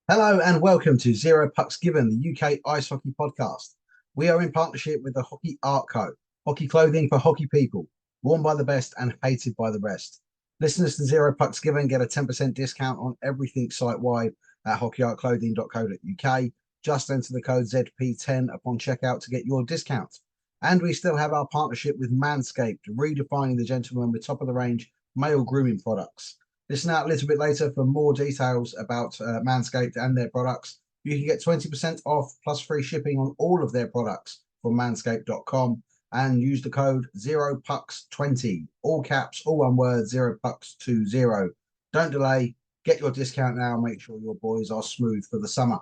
Hello and welcome to Zero Pucks Given, the UK Ice Hockey Podcast. We are in partnership with the Hockey Art Co, hockey clothing for hockey people, worn by the best and hated by the rest. Listeners to Zero Pucks Given get a 10% discount on everything site-wide at hockeyartclothing.co.uk. Just enter the code ZP10 upon checkout to get your discount. And we still have our partnership with Manscaped, redefining the gentleman with top-of-the-range male grooming products. Listen out a little bit later for more details about Manscaped and their products. You can get 20% off plus free shipping on all of their products from manscaped.com and use the code 0pucks20. All caps, all one word, 0pucks20. Don't delay. Get your discount now. Make sure your boys are smooth for the summer.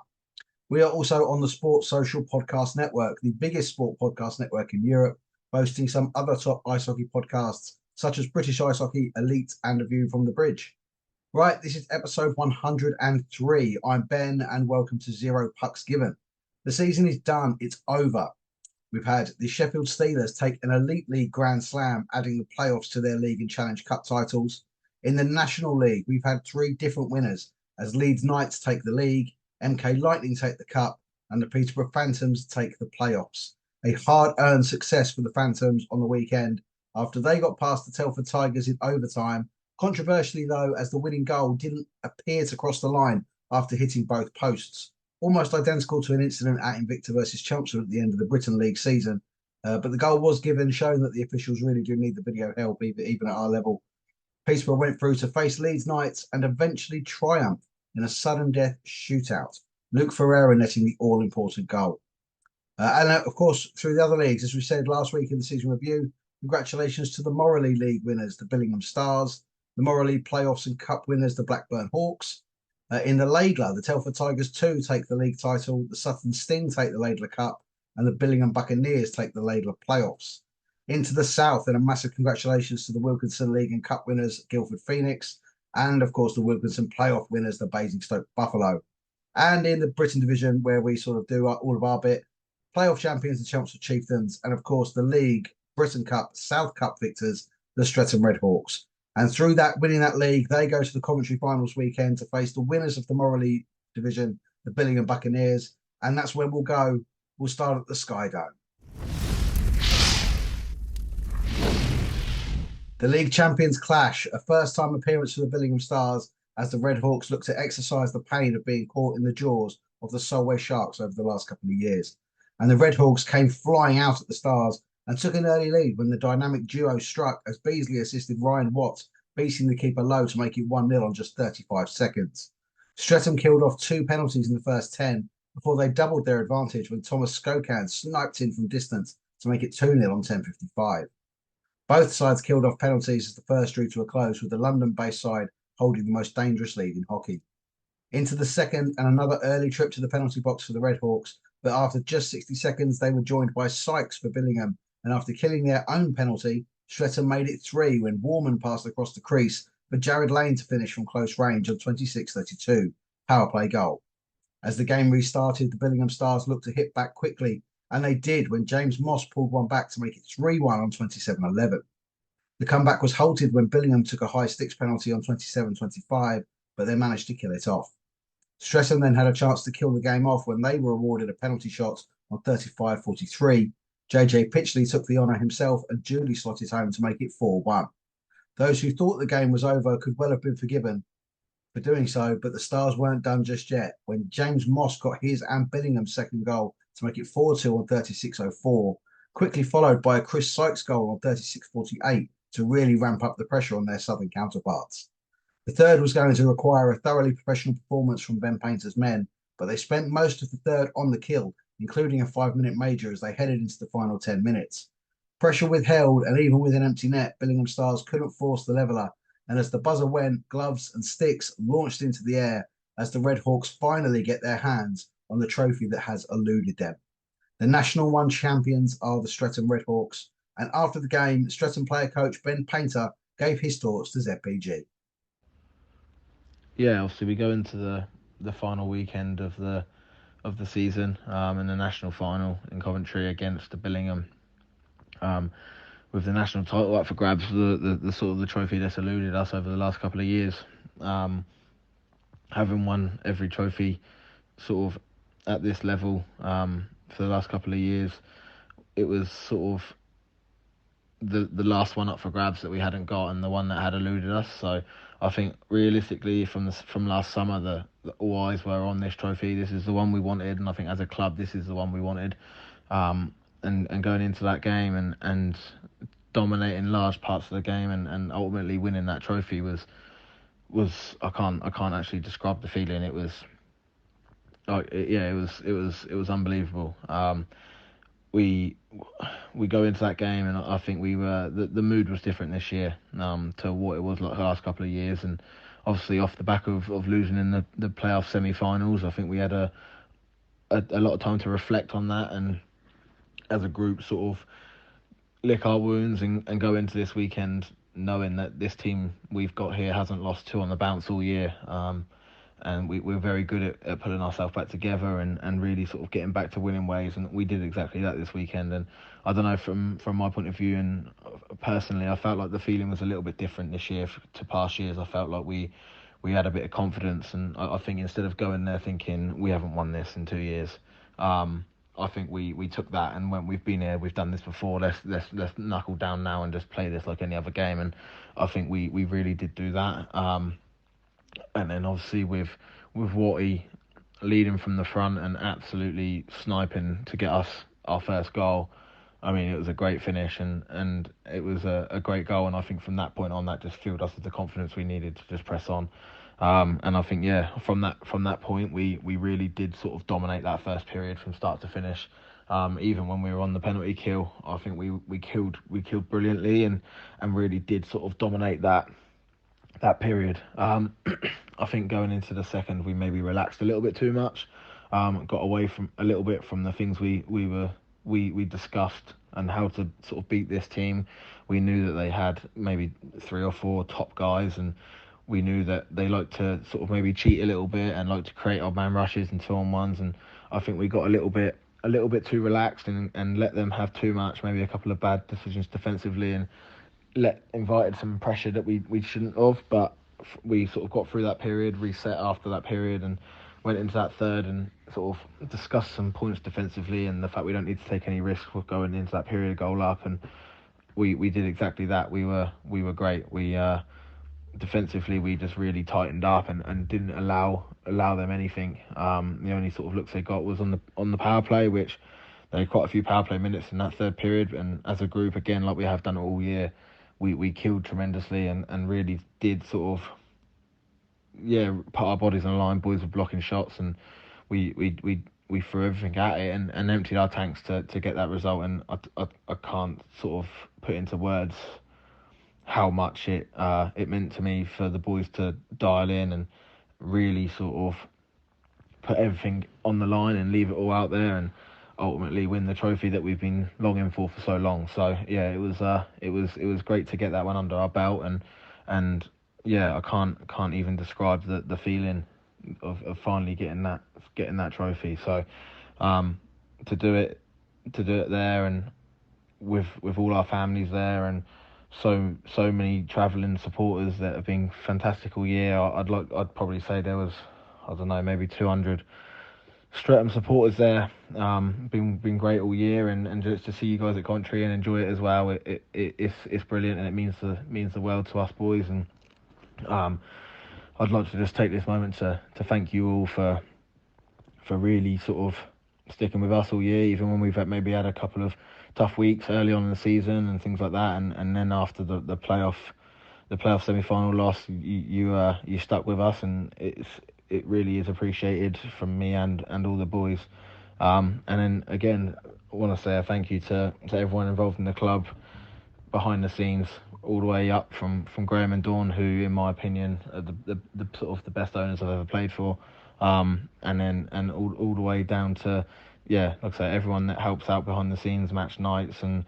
We are also on the Sports Social Podcast Network, the biggest sport podcast network in Europe, boasting some other top ice hockey podcasts such as British Ice Hockey, Elite, and A View from the Bridge. Right, this is episode 103. I'm Ben, and welcome to Zero Pucks Given. The season is done. It's over. We've had the Sheffield Steelers take an Elite League Grand Slam, adding the playoffs to their League and Challenge Cup titles. In the National League, we've had three different winners, as Leeds Knights take the League, MK Lightning take the Cup, and the Peterborough Phantoms take the playoffs. A hard-earned success for the Phantoms on the weekend, after they got past the Telford Tigers in overtime. Controversially, though, as the winning goal didn't appear to cross the line after hitting both posts. Almost identical to an incident at Invicta versus Chelmsford at the end of the Britain League season. But the goal was given, showing that the officials really do need the video help, even at our level. Peterborough went through to face Leeds Knights and eventually triumph in a sudden death shootout. Luke Ferreira netting the all-important goal. And of course, through the other leagues, as we said last week in the season review, congratulations to the Morley League winners, the Billingham Stars, the Morley playoffs and cup winners, the Blackburn Hawks. In the Laidler, the Telford Tigers 2 take the league title, the Sutton Sting take the Laidler Cup, and the Billingham Buccaneers take the Laidler playoffs. Into the South, and a massive congratulations to the Wilkinson League and Cup winners, Guildford Phoenix, and of course the Wilkinson playoff winners, the Basingstoke Buffalo. And in the Britain division, where we sort of do all of our bit, playoff champions, the Chelmsford Chieftains, and of course the League, Britain Cup, South Cup victors, the Streatham Redhawks. And through that, winning that league, they go to the Coventry finals weekend to face the winners of the Morley division, the Billingham Buccaneers. And that's where we'll go. We'll start at the SkyDome. The league champions clash, a first-time appearance for the Billingham Stars as the Redhawks look to exercise the pain of being caught in the jaws of the Solway Sharks over the last couple of years. And the Redhawks came flying out at the Stars and took an early lead when the dynamic duo struck as Beasley assisted Ryan Watt, beating the keeper low to make it 1-0 on just 35 seconds. Streatham killed off 2 penalties in the first 10 before they doubled their advantage when Thomas Skokan sniped in from distance to make it 2-0 on 10:55. Both sides killed off penalties as the first drew to a close, with the London-based side holding the most dangerous lead in hockey. Into the second, and another early trip to the penalty box for the Redhawks, but after just 60 seconds, they were joined by Sykes for Billingham, and after killing their own penalty, Streatham made it 3 when Warman passed across the crease for Jared Lane to finish from close range on 26:32, power play goal. As the game restarted, the Billingham Stars looked to hit back quickly, and they did when James Moss pulled one back to make it 3-1 on 27:11. The comeback was halted when Billingham took a high sticks penalty on 27:25, but they managed to kill it off. Streatham then had a chance to kill the game off when they were awarded a penalty shot on 35:43. JJ Pitchley took the honour himself and duly slotted home to make it 4-1. Those who thought the game was over could well have been forgiven for doing so, but the Stars weren't done just yet when James Moss got his and Billingham's second goal to make it 4-2 on 36:04, quickly followed by a Chris Sykes goal on 36:48 to really ramp up the pressure on their southern counterparts. The third was going to require a thoroughly professional performance from Ben Painter's men, but they spent most of the third on the kill, including a 5-minute major as they headed into the final 10 minutes. Pressure withheld, and even with an empty net, Billingham Stars couldn't force the leveller, and as the buzzer went, gloves and sticks launched into the air, as the Redhawks finally get their hands on the trophy that has eluded them. The National One champions are the Streatham Redhawks, and after the game, Streatham player coach Ben Painter gave his thoughts to ZPG. Yeah, obviously we go into the final weekend of the season, in the national final in Coventry against the Billingham, um, with the national title up for grabs, the sort of the trophy that's eluded us over the last couple of years. Um, Having won every trophy sort of at this level, for the last couple of years, it was sort of the last one up for grabs that we hadn't got, and the one that had eluded us. So I think realistically, from last summer, the all eyes were on this trophy. This is the one we wanted, and I think as a club, this is the one we wanted. And going into that game and dominating large parts of the game, and ultimately winning that trophy was I can't actually describe the feeling. It was yeah, it was unbelievable. We we go into that game, and I think we were the mood was different this year, to what it was like the last couple of years. And obviously off the back of losing in the playoff semi-finals, I think we had a lot of time to reflect on that, and as a group sort of lick our wounds and go into this weekend knowing that this team we've got here hasn't lost two on the bounce all year. And we're very good at pulling ourselves back together and really sort of getting back to winning ways, and we did exactly that this weekend. And I don't know, from my point of view, and personally, I felt like the feeling was a little bit different this year to past years. I felt like we had a bit of confidence, and I think instead of going there thinking we haven't won this in 2 years, I think we took that and went, we've been here, we've done this before, let's knuckle down now and just play this like any other game. And I think we really did do that. And then obviously with Watty leading from the front and absolutely sniping to get us our first goal. I mean, it was a great finish, and it was a great goal. And I think from that point on, that just filled us with the confidence we needed to just press on. And I think, yeah, from that point, we really did sort of dominate that first period from start to finish. Even when we were on the penalty kill, I think we killed brilliantly, and really did sort of dominate that period. I think going into the second, we maybe relaxed a little bit too much. Got away from a little bit from the things we discussed and how to sort of beat this team. We knew that they had maybe 3 or 4 top guys, and we knew that they like to sort of maybe cheat a little bit and like to create odd man rushes and 2-on-1s. And I think we got a little bit too relaxed, and let them have too much, maybe a couple of bad decisions defensively, and invited some pressure that we shouldn't have. But we sort of got through that period, reset after that period, and went into that third and sort of discussed some points defensively, and the fact we don't need to take any risks with going into that period goal up. And we did exactly that. We were great. We defensively, we just really tightened up and didn't allow them anything. The only sort of looks they got was on the power play, which they had quite a few power play minutes in that third period. And as a group, again, like we have done all year, we killed tremendously, and really did sort of, yeah, put our bodies on the line. Boys were blocking shots, and we threw everything at it, and emptied our tanks to get that result. And I can't sort of put into words how much it meant to me for the boys to dial in and really sort of put everything on the line and leave it all out there, and ultimately win the trophy that we've been longing for so long. So yeah, it was great to get that one under our belt, and yeah, I can't even describe the feeling of finally getting that trophy. So to do it there, and with all our families there, and so many travelling supporters that have been fantastic all year. I'd probably say there was, I don't know, maybe 200 Streatham supporters there. Been great all year, and just to see you guys at Coventry and enjoy it as well. It's brilliant, and it means the world to us boys. And I'd like to just take this moment to thank you all for really sort of sticking with us all year, even when we've maybe had a couple of tough weeks early on in the season and things like that, and then after the playoff semi-final loss, you stuck with us, and it really is appreciated from me and all the boys. And then again, I want to say a thank you to everyone involved in the club, behind the scenes, all the way up from Graham and Dawn, who, in my opinion, are the sort of the best owners I've ever played for, and all the way down to, yeah, like I say, everyone that helps out behind the scenes, match nights, and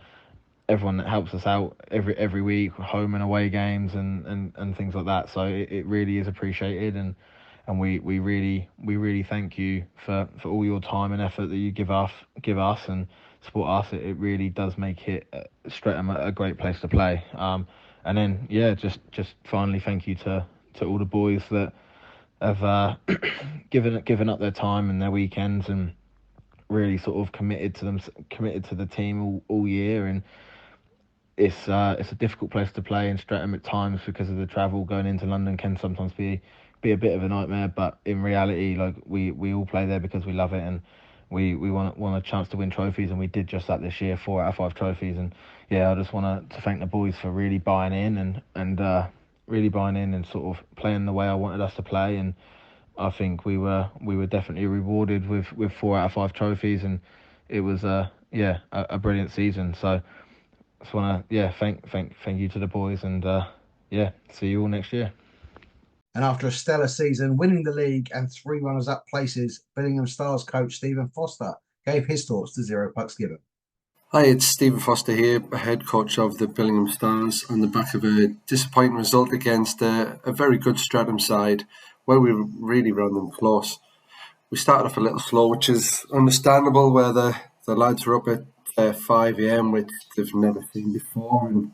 everyone that helps us out every week, home and away games, and things like that. So it really is appreciated, and we really thank you for all your time and effort that you give us and support us. It really does make it Streatham a great place to play. And then yeah, just finally thank you to all the boys that have given up their time and their weekends and really sort of committed to the team all year. And it's a difficult place to play in Streatham at times because of the travel. Going into London can sometimes be a bit of a nightmare, but in reality, like we all play there because we love it, and we want a chance to win trophies, and we did just that this year, 4 out of 5 trophies. And yeah, I just want to thank the boys for really buying in and really buying in and sort of playing the way I wanted us to play. And I think we were definitely rewarded with 4 out of 5 trophies, and it was a brilliant season. So just want to thank you to the boys, and see you all next year. And after a stellar season, winning the league and 3 runners-up places, Billingham Stars coach Stephen Foster gave his thoughts to Zero Pucks Given. Hi, it's Stephen Foster here, head coach of the Billingham Stars, on the back of a disappointing result against a very good Streatham side, where we really ran them close. We started off a little slow, which is understandable, where the lads were up at 5 a.m, which they've never seen before, and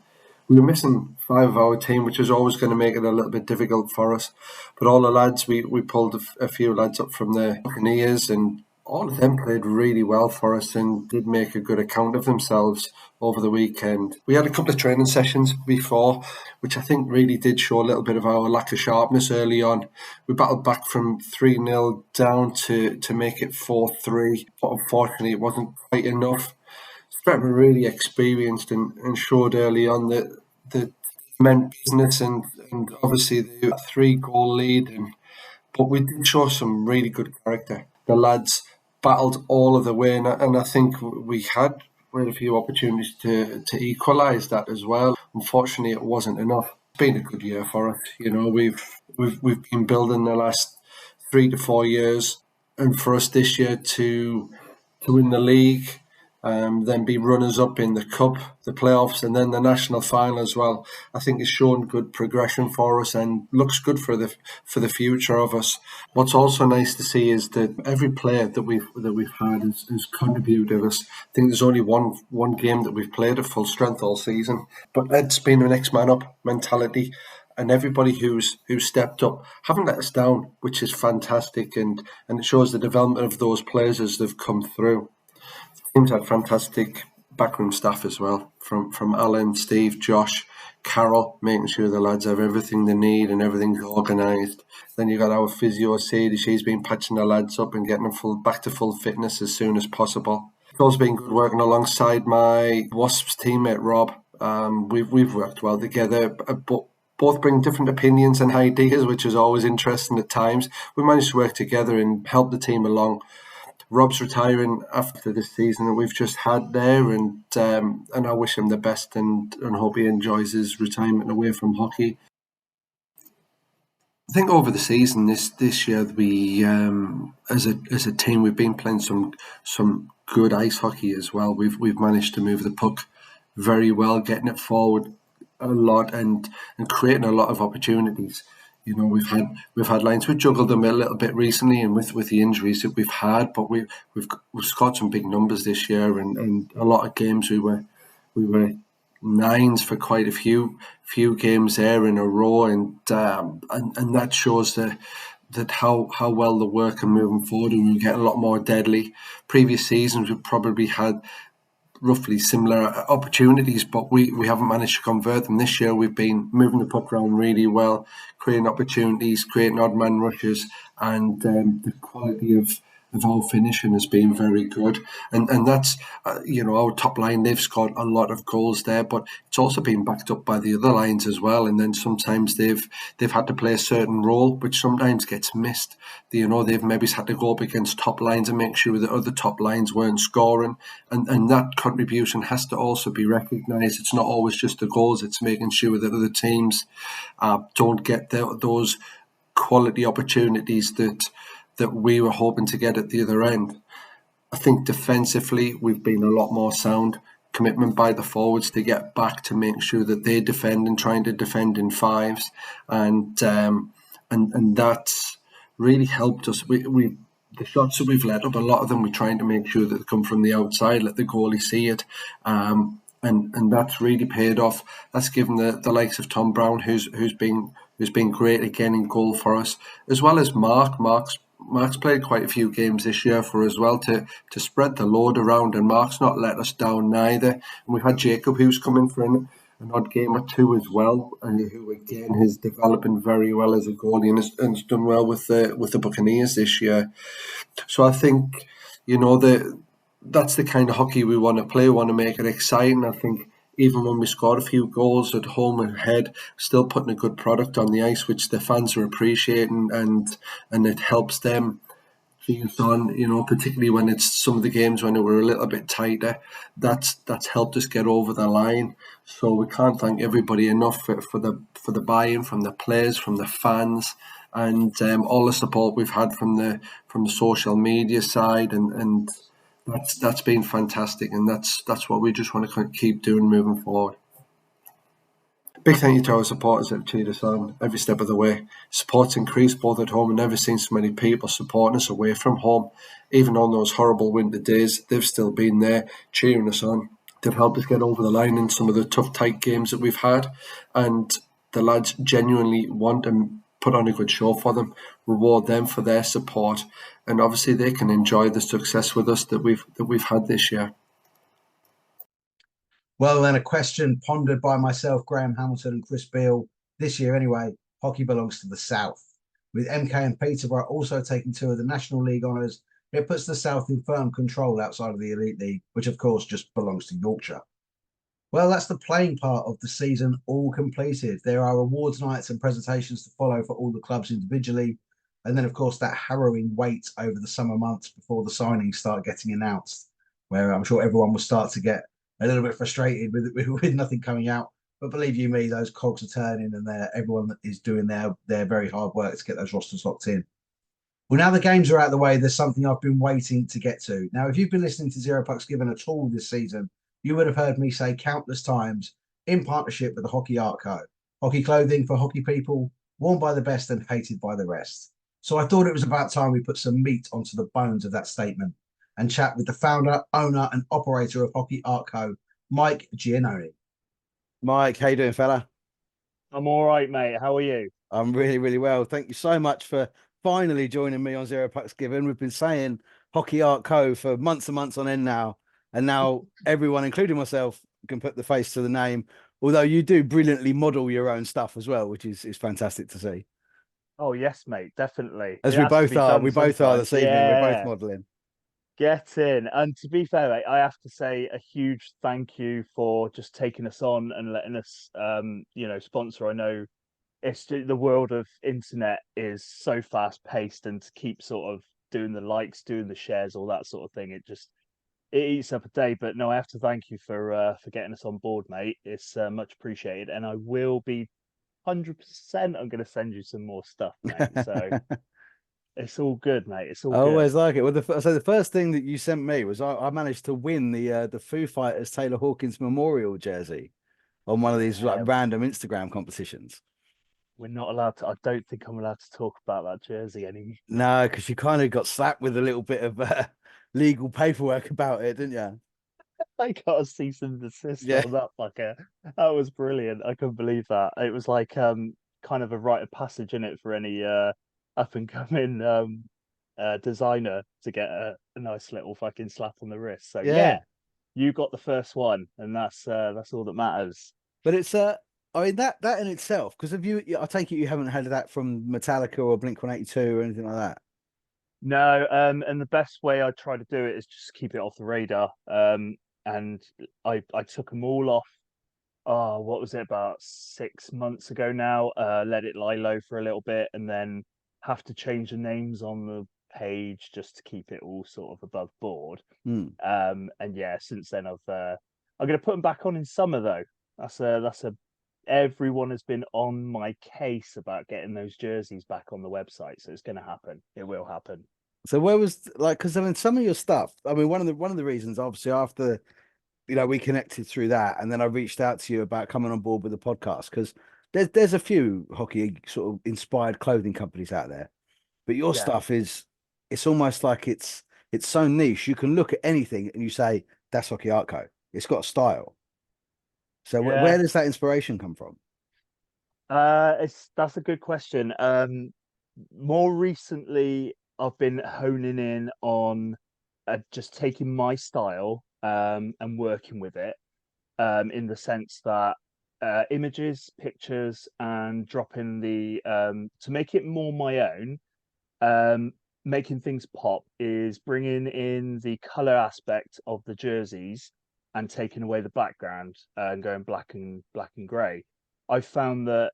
we were missing 5 of our team, which was always going to make it a little bit difficult for us. But all the lads, we pulled a few lads up from the Buccaneers, and all of them played really well for us and did make a good account of themselves over the weekend. We had a couple of training sessions before, which I think really did show a little bit of our lack of sharpness early on. We battled back from 3-0 down to make it 4-3, but unfortunately it wasn't quite enough. Streatham were really experienced and showed early on that meant business, and obviously the 3-goal lead. But we did show some really good character. The lads battled all of the way, and I think we had a few opportunities to equalise that as well. Unfortunately, it wasn't enough. It's been a good year for us. You know, we've been building the last 3 to 4 years, and for us this year to win the league, then be runners-up in the Cup, the playoffs, and then the national final as well, I think has shown good progression for us and looks good for the future of us. What's also nice to see is that every player that we've had has contributed to us. I think there's only one game that we've played at full strength all season, but it's been a next man up mentality. And everybody who's stepped up haven't let us down, which is fantastic, and it shows the development of those players as they've come through. Teams had fantastic backroom staff as well, from Alan, Steve, Josh, Carol, making sure the lads have everything they need and everything's organised. Then you got our physio, Sadie. She's been patching the lads up and getting them back to full fitness as soon as possible. It's also been good working alongside my Wasps teammate Rob. We've worked well together, but both bring different opinions and ideas, which is always interesting at times. We managed to work together and help the team along. Rob's retiring after this season that we've just had there, and I wish him the best and hope he enjoys his retirement away from hockey. I think over the season this year we as a team we've been playing some good ice hockey as well. We've managed to move the puck very well, getting it forward a lot and creating a lot of opportunities. You know, we've had lines. We've juggled them a little bit recently, and with the injuries that we've had, but we've scored some big numbers this year, and a lot of games we were nines for quite a few games there in a row, and that shows that how well the work and moving forward, and we're getting a lot more deadly. Previous seasons we've probably had roughly similar opportunities, but we haven't managed to convert them. This year we've been moving the puck around really well, creating opportunities, creating odd man rushes, and the quality of our finishing has been very good, and that's our top line. They've scored a lot of goals there, but it's also been backed up by the other lines as well. And then sometimes they've had to play a certain role, which sometimes gets missed. They've maybe had to go up against top lines and make sure that other top lines weren't scoring, and that contribution has to also be recognised. It's not always just the goals; it's making sure that other teams don't get those quality opportunities that we were hoping to get at the other end. I think defensively we've been a lot more sound. Commitment by the forwards to get back to make sure that they defend and trying to defend in fives, and that's really helped us. We the shots that we've let up, a lot of them we're trying to make sure that they come from the outside, let the goalie see it. And that's really paid off. That's given the likes of Tom Brown, who's been great again in goal for us, as well as Mark's played quite a few games this year for us well to spread the load around, and Mark's not let us down neither. And we've had Jacob, who's come in for an odd game or two as well, and who again is developing very well as a goalie and has done well with the Buccaneers this year. So I think that's the kind of hockey we want to play. We want to make it exciting. I think even when we scored a few goals at home and ahead, still putting a good product on the ice, which the fans are appreciating, and it helps them cheer us on. Particularly when it's some of the games when they were a little bit tighter, that's helped us get over the line. So we can't thank everybody enough for the buy-in from the players, from the fans, and all the support we've had from the social media side, and that's been fantastic, and that's what we just want to keep doing moving forward. Big thank you to our supporters that have cheered us on every step of the way. Support's increased both at home, and never seen so many people supporting us away from home. Even on those horrible winter days, they've still been there cheering us on. They've helped us get over the line in some of the tough, tight games that we've had, and the lads genuinely want and put on a good show for them, reward them for their support, and obviously they can enjoy the success with us that we've had this year. Well, then, a question pondered by myself, Graham Hamilton, and Chris Beale. This year, anyway, hockey belongs to the South. With MK and Peterborough also taking 2 of the National League honours, it puts the South in firm control outside of the Elite League, which of course just belongs to Yorkshire. Well, that's the playing part of the season all completed. There are awards nights and presentations to follow for all the clubs individually. And then, of course, that harrowing wait over the summer months before the signings start getting announced, where I'm sure everyone will start to get a little bit frustrated with nothing coming out. But believe you me, those cogs are turning, and everyone is doing their very hard work to get those rosters locked in. Well, now the games are out of the way, there's something I've been waiting to get to. Now, if you've been listening to Zero Pucks Given at all this season, you would have heard me say countless times, in partnership with the Hockey Art Co. Hockey clothing for hockey people, worn by the best and hated by the rest. So I thought it was about time we put some meat onto the bones of that statement and chat with the founder, owner, and operator of Hockey Art Co., Mike Giannone. Mike, how you doing, fella? I'm all right, mate. How are you? I'm really, really well. Thank you so much for finally joining me on Zero Pucks Given. We've been saying Hockey Art Co. for months and months on end now, and now everyone, including myself, can put the face to the name. Although you do brilliantly model your own stuff as well, which is fantastic to see. Oh yes, mate, definitely. As we both are. We both are this evening. Yeah. We're both modelling. Get in. And to be fair, mate, I have to say a huge thank you for just taking us on and letting us, sponsor. I know it's the world of internet is so fast paced, and to keep sort of doing the likes, doing the shares, all that sort of thing, it eats up a day. But no, I have to thank you for getting us on board, mate. It's much appreciated, and I will be 100%. I'm going to send you some more stuff, mate. So. It's all good, mate. It's all good. I always like it. Well, the first thing that you sent me was I managed to win the Foo Fighters Taylor Hawkins Memorial jersey on one of these random Instagram competitions. We're not allowed to. I don't think I'm allowed to talk about that jersey anymore. No, because you kind of got slapped with a little bit of legal paperwork about it, didn't you? I got a cease and desist on that fucker. That was brilliant. I couldn't believe that. It was like kind of a rite of passage in it for any up and coming designer to get a nice little fucking slap on the wrist. So yeah, you got the first one, and that's all that matters. But it's I mean that in itself, because I take it you haven't had that from Metallica or Blink-182 or anything like that. No, and the best way I try to do it is just keep it off the radar. And I took them all off. Oh, what was it, about 6 months ago now? Let it lie low for a little bit, and then have to change the names on the page just to keep it all sort of above board. And yeah, since then I'm going to put them back on in summer though. That's a everyone has been on my case about getting those jerseys back on the website, so it's going to happen. It will happen. So where was like, because I mean, some of your stuff. I mean, one of the reasons, obviously, after we connected through that, and then I reached out to you about coming on board with the podcast because there's a few hockey sort of inspired clothing companies out there, but your stuff is it's almost like it's so niche. You can look at anything and you say that's Hockey Art Co. It's got a style. So where does that inspiration come from? That's a good question. More recently, I've been honing in on just taking my style and working with it in the sense that images, pictures, and dropping the to make it more my own. Making things pop is bringing in the color aspect of the jerseys and taking away the background and going black and grey. I found that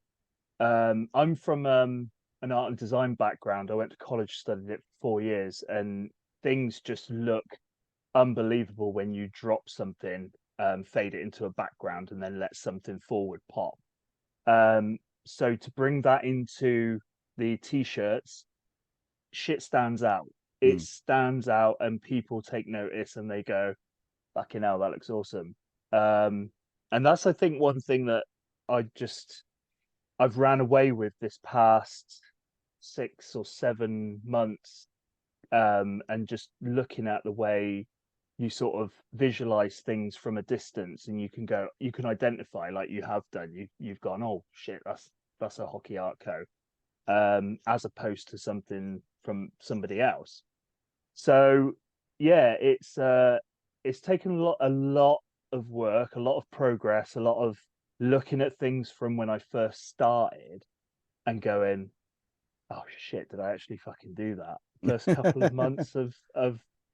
I'm from an art and design background. I went to college, studied it for 4 years, and things just look unbelievable when you drop something, fade it into a background, and then let something forward pop. So to bring that into the t-shirts, shit stands out. It stands out, and people take notice, and they go, "Fucking hell, that looks awesome." And that's, I think, one thing that I've ran away with this past 6 or 7 months, and just looking at the way you sort of visualize things from a distance, and you can identify, like you have done. You've gone, "Oh shit, that's a Hockey Art Co." As opposed to something from somebody else. So yeah, it's taken a lot of work, a lot of progress, a lot of looking at things from when I first started and going, "Oh shit, did I actually fucking do that?" First couple of months of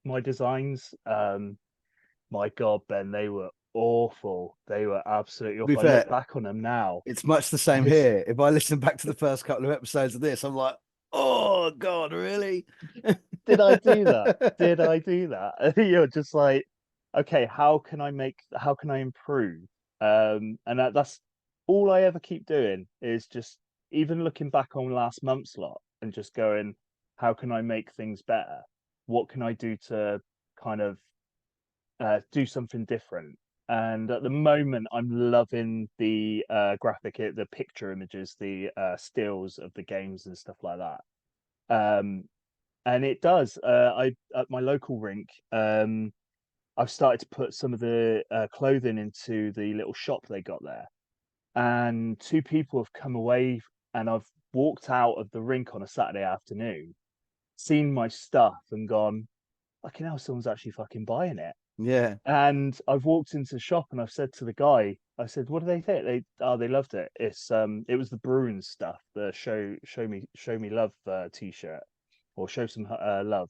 my designs, my God, Ben, they were awful. They were absolutely awful. I look back on them now. It's much the same here. If I listen back to the first couple of episodes of this, I'm like, "Oh God, really? Did I do that? Did I do that?" You're just like, okay, how can I improve? And that's all I ever keep doing is just even looking back on last month's lot and just going, how can I make things better? What can I do to kind of do something different? And at the moment, I'm loving the the picture images, the stills of the games and stuff like that. And it does. I At my local rink, I've started to put some of the clothing into the little shop they got there, and 2 people have come away, and I've walked out of the rink on a Saturday afternoon, seen my stuff, and gone, "Fucking hell, someone's actually fucking buying it." Yeah. And I've walked into the shop and I've said to the guy, I said, "What do they think?" They loved it. It was the Bruins stuff, the show me love t-shirt, or show some love.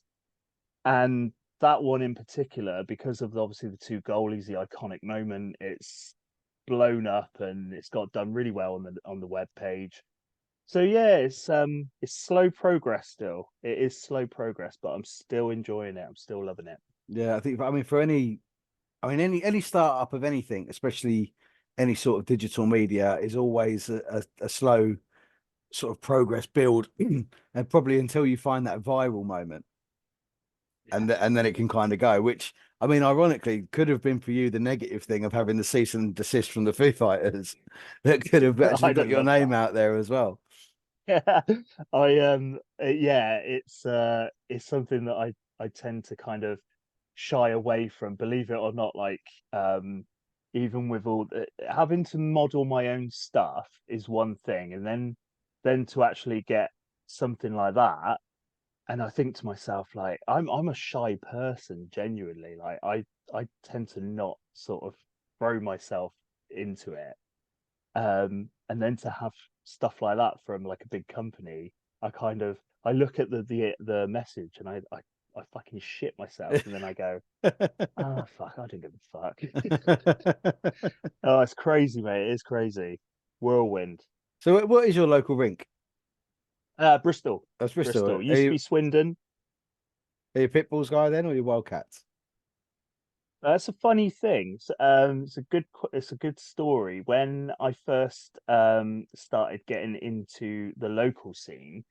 And that one in particular, because of obviously the 2 goalies, the iconic moment, it's blown up and it's got done really well on the web page. So yeah, it's slow progress still. It is slow progress, but I'm still enjoying it. I'm still loving it. Yeah, I mean, for any startup of anything, especially any sort of digital media, is always a slow sort of progress build, and probably until you find that viral moment, and then it can kind of go. Which, I mean, ironically, could have been for you the negative thing of having the cease and desist from the Foo Fighters that could have actually got your name out there as well. Yeah, it's something that I tend to kind of shy away from, believe it or not. Like, even with all having to model my own stuff is one thing, and then to actually get something like that, and I think to myself, like, I'm a shy person, genuinely. Like, I tend to not sort of throw myself into it. And then to have stuff like that from like a big company, I look at the message and I fucking shit myself, and then I go, ah, fuck, I don't give a fuck. Oh, it's crazy, mate. It is crazy. Whirlwind. So, what is your local rink? Bristol. That's Bristol. Bristol. Used to be Swindon. Are you a Pitbulls guy then, or are you Wildcats? That's a funny thing. It's a good story. When I first started getting into the local scene,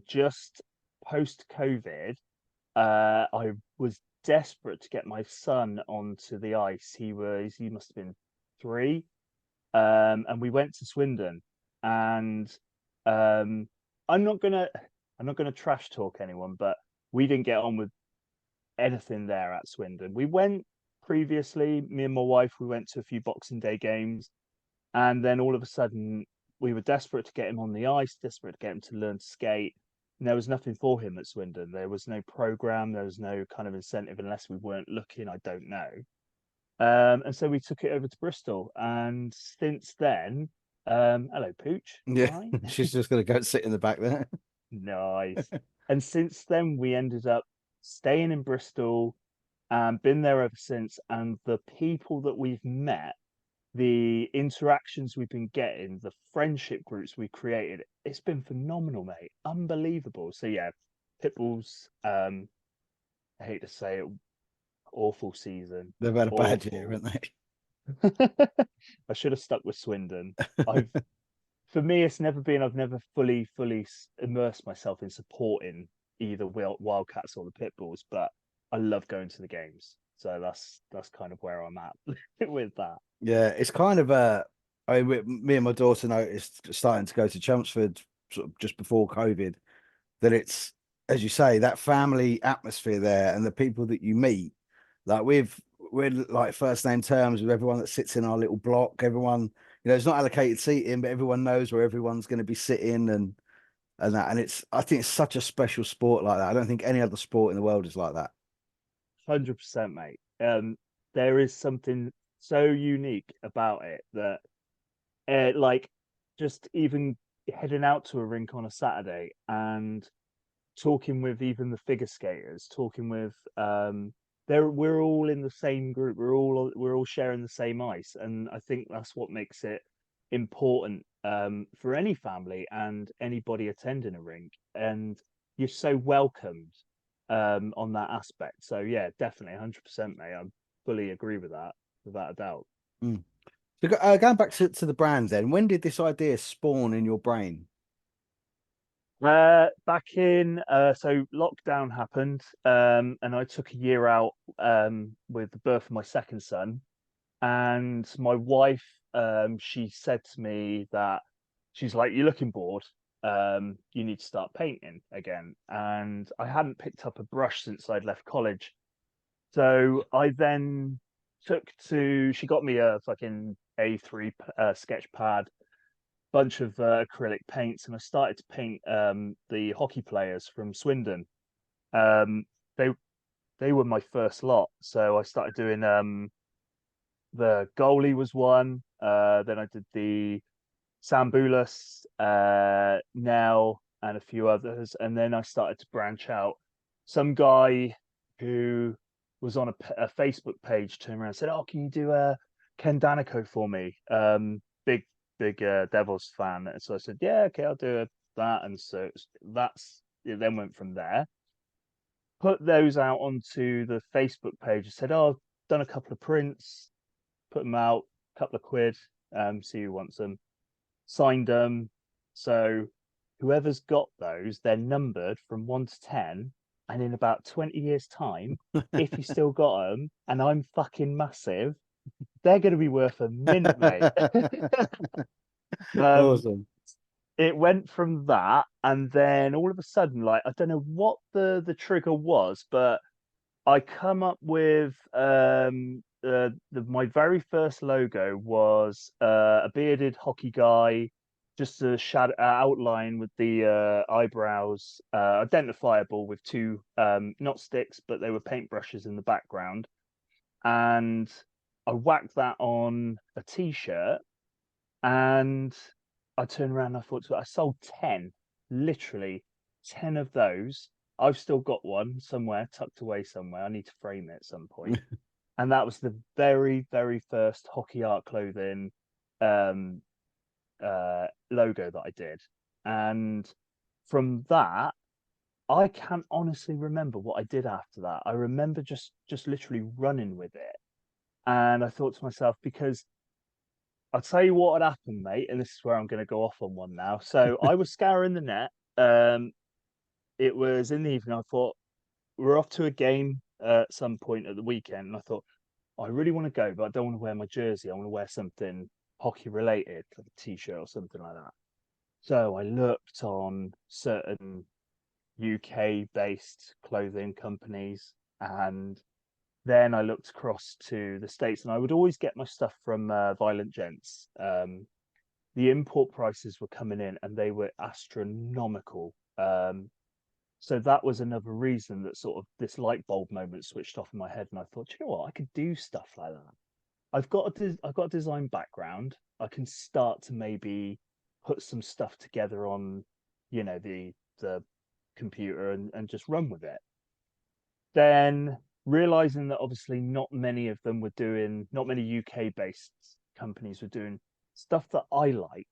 just post COVID, I was desperate to get my son onto the ice. He must have been 3, and we went to Swindon. And um, I'm not gonna trash talk anyone, but we didn't get on with anything there at Swindon. We went previously, me and my wife, we went to a few Boxing Day games, and then all of a sudden we were desperate to get him on the ice, desperate to get him to learn to skate. And there was nothing for him at Swindon. There was no program, there was no kind of incentive unless we weren't looking, I don't know. And so we took it over to Bristol, and since then, hello Pooch. Yeah, Hi. she's just going to go sit in the back there. Nice. And since then, we ended up staying in Bristol and been there ever since. And the people that we've met, the interactions we've been getting, the friendship groups we created, it's been phenomenal, mate. Unbelievable. So yeah, Pitbulls, I hate to say it, awful season. They've had a bad Awful. year, haven't they? I should have stuck with Swindon. For me, it's never been. I've never fully immersed myself in supporting either Wildcats or the Pitbulls, but I love going to the games. So that's kind of where I'm at with that. Yeah, it's kind of me and my daughter noticed starting to go to Chelmsford sort of just before COVID that it's, as you say, that family atmosphere there and the people that you meet. Like we're like first name terms with everyone that sits in our little block. Everyone, it's not allocated seating, but everyone knows where everyone's going to be sitting and that. And I think it's such a special sport like that. I don't think any other sport in the world is like that. 100%, mate. There is something so unique about it that, like, just even heading out to a rink on a Saturday and talking with even the figure skaters, talking with we're all in the same group. We're all sharing the same ice, and I think that's what makes it important for any family and anybody attending a rink. And you're so welcomed on that aspect. So yeah, definitely 100%, mate. I fully agree with that, without a doubt. Mm. So going back to the brand, then, when did this idea spawn in your brain? Back in so lockdown happened, and I took a year out with the birth of my second son, and my wife she said to me that she's like, "You're looking bored, you need to start painting again." And I hadn't picked up a brush since I'd left college, so I then she got me a fucking A3 sketch pad, bunch of acrylic paints, and I started to paint the hockey players from Swindon. Um, they were my first lot, so I started doing the goalie was one. Then I did the Samboulas, Nell, and a few others, and then I started to branch out. Some guy who was on a Facebook page turned around and said, "Oh, can you do a Ken Danico for me?" Big Devils fan. And so I said, "Yeah, okay, I'll do that." And so it then went from there. Put those out onto the Facebook page. I said, "Oh, I've done a couple of prints, put them out, a couple of quid, see who wants them." Signed them. So whoever's got those, they're numbered from 1 to 10. And in about 20 years' time, if you still got them, and I'm fucking massive, they're going to be worth a mint, mate. Awesome. It went from that, and then all of a sudden, like, I don't know what the trigger was, but I come up with my very first logo was a bearded hockey guy, just a shadow outline with the eyebrows, identifiable with 2 not sticks, but they were paintbrushes in the background, and I whacked that on a t-shirt, and I turned around and I thought, I sold 10, literally 10 of those. I've still got one somewhere tucked away somewhere. I need to frame it at some point. And that was the very, very first Hockey Art Clothing um, logo that I did. And from that, I can't honestly remember what I did after that. I remember just literally running with it. And I thought to myself, because I'll tell you what had happened, mate, and this is where I'm going to go off on one now. So I was scouring the net. It was in the evening. I thought we're off to a game at some point at the weekend, and I thought I really want to go, but I don't want to wear my jersey. I want to wear something hockey related, like a t-shirt or something like that. So I looked on certain UK-based clothing companies, and then I looked across to the States, and I would always get my stuff from Violent Gents. The import prices were coming in, and they were astronomical. So that was another reason that sort of this light bulb moment switched off in my head, and I thought, you know what, I could do stuff like that. I've got a design background. I can start to maybe put some stuff together on, the computer and just run with it. Then realizing that obviously not many UK based companies were doing stuff that I liked.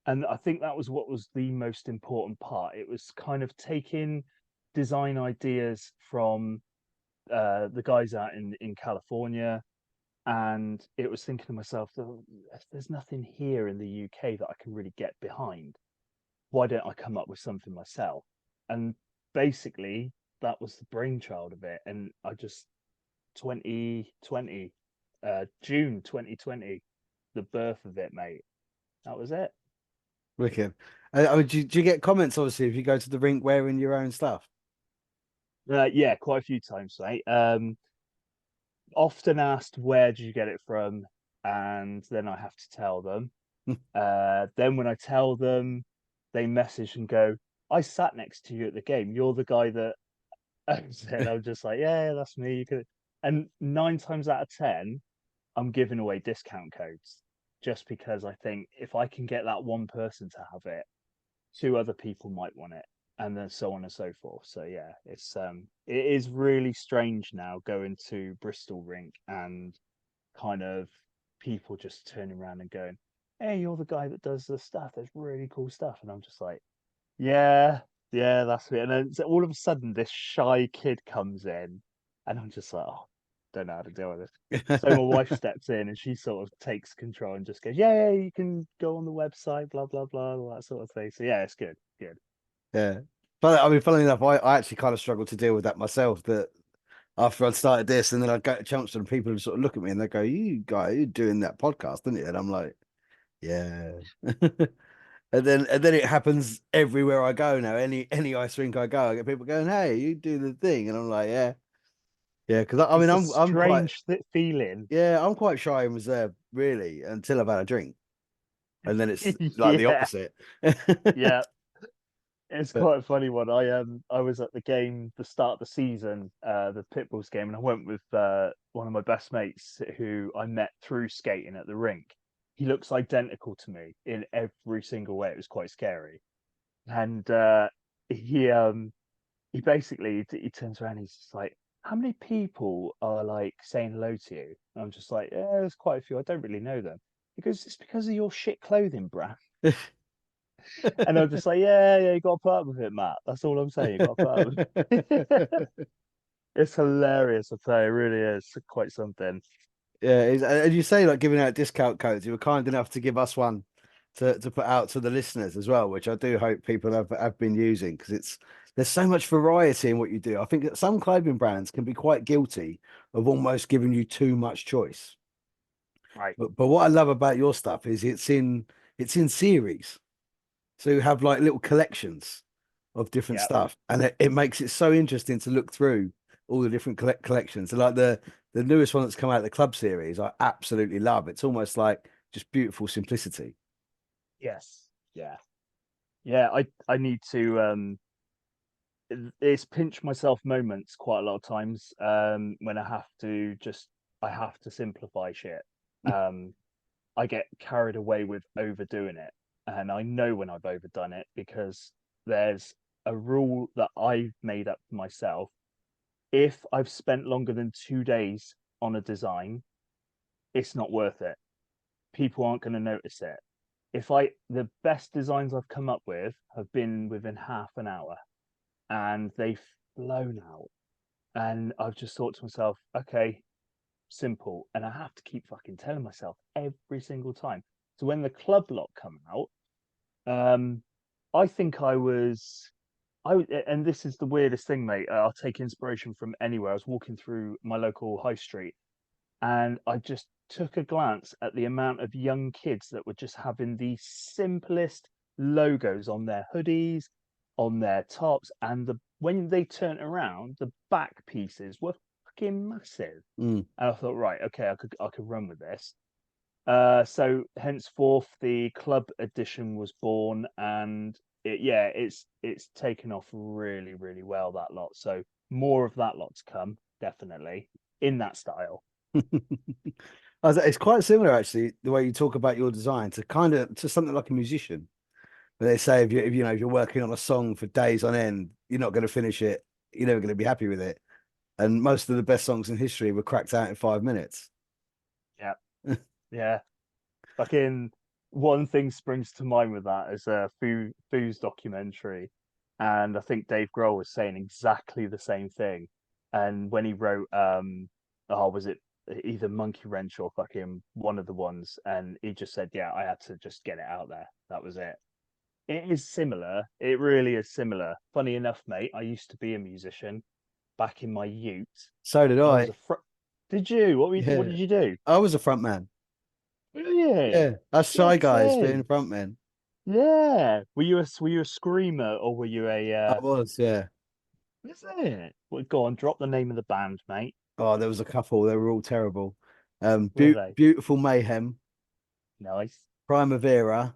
And I think that was what was the most important part. It was kind of taking design ideas from the guys out in California. And it was thinking to myself, there's nothing here in the UK that I can really get behind. Why don't I come up with something myself? And basically, that was the brainchild of it. And I just 2020, June 2020, the birth of it, mate. That was it. Wicked. I mean, do you get comments, obviously, if you go to the rink wearing your own stuff? Yeah, quite a few times, mate. Often asked, where did you get it from? And then I have to tell them. Then when I tell them, they message and go, I sat next to you at the game. You're the guy that owns it. I'm just like, yeah, that's me. You could. And 9 times out of 10, I'm giving away discount codes just because I think if I can get that one person to have it, 2 other people might want it, and then so on and so forth. So yeah, it is really strange now going to Bristol Rink and kind of people just turning around and going, hey, you're the guy that does the stuff. There's really cool stuff. And I'm just like, yeah, that's it. And then so all of a sudden, this shy kid comes in, and I'm just like, oh, don't know how to deal with this. So my wife steps in, and she sort of takes control and just goes, yeah, you can go on the website, blah blah blah, all that sort of thing. So yeah, it's good. Yeah. But I mean, funnily enough, I actually kind of struggled to deal with that myself. That after I'd started this, and then I'd go to Chelmsford, and people would sort of look at me and they go, "You guy, you're doing that podcast, didn't you?" And I'm like, "Yeah." And then it happens everywhere I go now. Any ice rink I go, I get people going, "Hey, you do the thing," and I'm like, "Yeah, yeah." Because I mean, It's a I'm quite, strange feeling. yeah, I'm quite shy and reserved, really, until I've had a drink, and then it's like the Yeah, opposite. yeah. It's But quite a funny one. I was at the game, the start of the season, the Pitbulls game, and I went with one of my best mates who I met through skating at the rink. He looks identical to me in every single way. It was quite scary. And he basically he turns around, he's just like, how many people are like saying hello to you? And I'm just like, yeah, there's quite a few. I don't really know them. He goes, it's because of your shit clothing brand. And I'm just like, yeah, you got to put up with it, Matt. That's all I'm saying. You got to put up with it. It's hilarious. I tell you, it really is quite something. Yeah, and you say like giving out discount codes. You were kind enough to give us one to put out to the listeners as well, which I do hope people have been using because there's so much variety in what you do. I think that some clothing brands can be quite guilty of almost giving you too much choice. Right. But what I love about your stuff is it's in series. So you have like little collections of different Yeah. stuff, and it makes it so interesting to look through all the different collections. So like the newest one that's come out, the club series, I absolutely love. It's almost like just beautiful simplicity. Yes. Yeah. Yeah. I need to it's pinch myself moments quite a lot of times when I have to simplify shit. I get carried away with overdoing it, and I know when I've overdone it because there's a rule that I've made up for myself. If I've spent longer than 2 days on a design, it's not worth it. People aren't going to notice it. The best designs I've come up with have been within half an hour, and they've blown out. And I've just thought to myself, okay, simple. And I have to keep fucking telling myself every single time. So when the club lot come out, I think and this is the weirdest thing, mate. I'll take inspiration from anywhere. I was walking through my local high street, and I just took a glance at the amount of young kids that were just having the simplest logos on their hoodies, on their tops, and when they turn around, the back pieces were fucking massive. And I thought, right, okay, I could run with this. So henceforth, the club edition was born, and it's taken off really, really well, that lot. So more of that lot to come, definitely in that style. It's quite similar, actually, the way you talk about your design to something like a musician. But they say if you're working on a song for days on end, you're not going to finish it. You're never going to be happy with it. And most of the best songs in history were cracked out in 5 minutes. Yeah, yeah. Fucking one thing springs to mind with that is a Foo's documentary, and I think Dave Grohl was saying exactly the same thing. And when he wrote, was it either Monkey Wrench or fucking one of the ones? And he just said, "Yeah, I had to just get it out there. That was it." It is similar. It really is similar. Funny enough, mate, I used to be a musician back in my youth. So did I I. was Did you? What Yeah. did you do? I was a front man. Really? Yeah, us shy guys Flexing. being front men. Yeah. Were you a screamer, or were you I was, yeah. is it? Well, go on, drop the name of the band, mate. Oh, there was a couple. They were all terrible. Were they? Beautiful Mayhem, Nice. Primavera,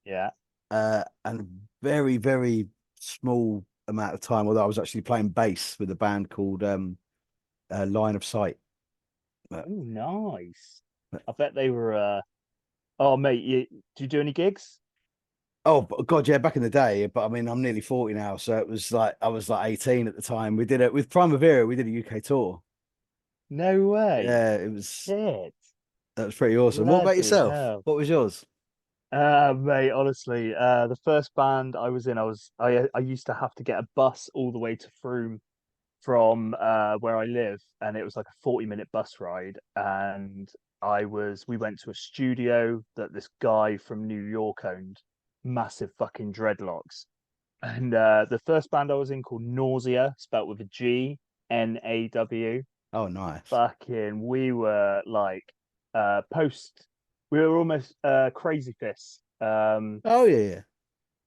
Yeah. and very, very small amount of time, although I was actually playing bass with a band called Line of Sight. Oh, nice. I bet they were oh mate, do you do any gigs? Oh God, yeah, back in the day. But I mean, I'm nearly 40 now, so it was like I was like 18 at the time. We did it with Primavera. We did a UK tour. No way. Yeah, Shit. that was pretty awesome. What about Bloody yourself? hell. What was yours? Mate, honestly, the first band I was in, I used to have to get a bus all the way to Frome from where I live, and it was like a 40-minute bus ride. And we went to a studio that this guy from New York owned, massive fucking dreadlocks. And the first band I was in, called Nausea, spelt with a G, Naw. Oh, nice. Fucking, we were like we were almost Crazy Fists. Oh yeah.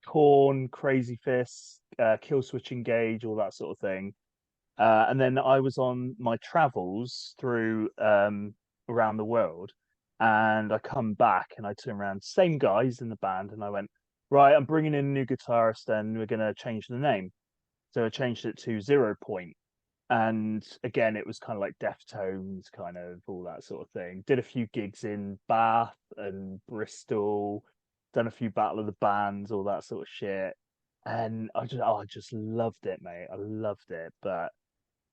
Corn, Crazy Fists, Kill Switch Engage, all that sort of thing. And then I was on my travels through around the world, and I come back and I turn around, same guys in the band, and I went, right, I'm bringing in a new guitarist, and we're gonna change the name. So I changed it to 0 Point. And again, it was kind of like Deftones, kind of all that sort of thing. Did a few gigs in Bath and Bristol, done a few Battle of the Bands, all that sort of shit. And I just loved it, mate. I loved it. But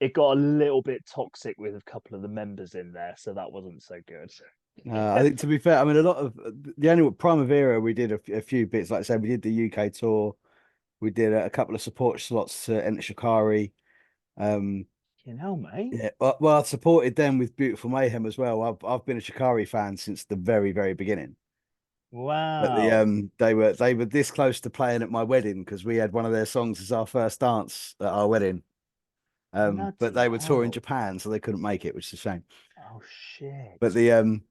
it got a little bit toxic with a couple of the members in there, so that wasn't so good. I think, to be fair, I mean, a lot of the only Primavera we did a few bits. Like I said, we did the UK tour. We did a couple of support slots to enter Shikari. Mate. Yeah, well, I supported them with Beautiful Mayhem as well. I've been a Shikari fan since the very, very beginning. But Wow. they were this close to playing at my wedding because we had one of their songs as our first dance at our wedding. But Bloody they were touring hell. Japan, so they couldn't make it, which is a shame. Oh shit. But the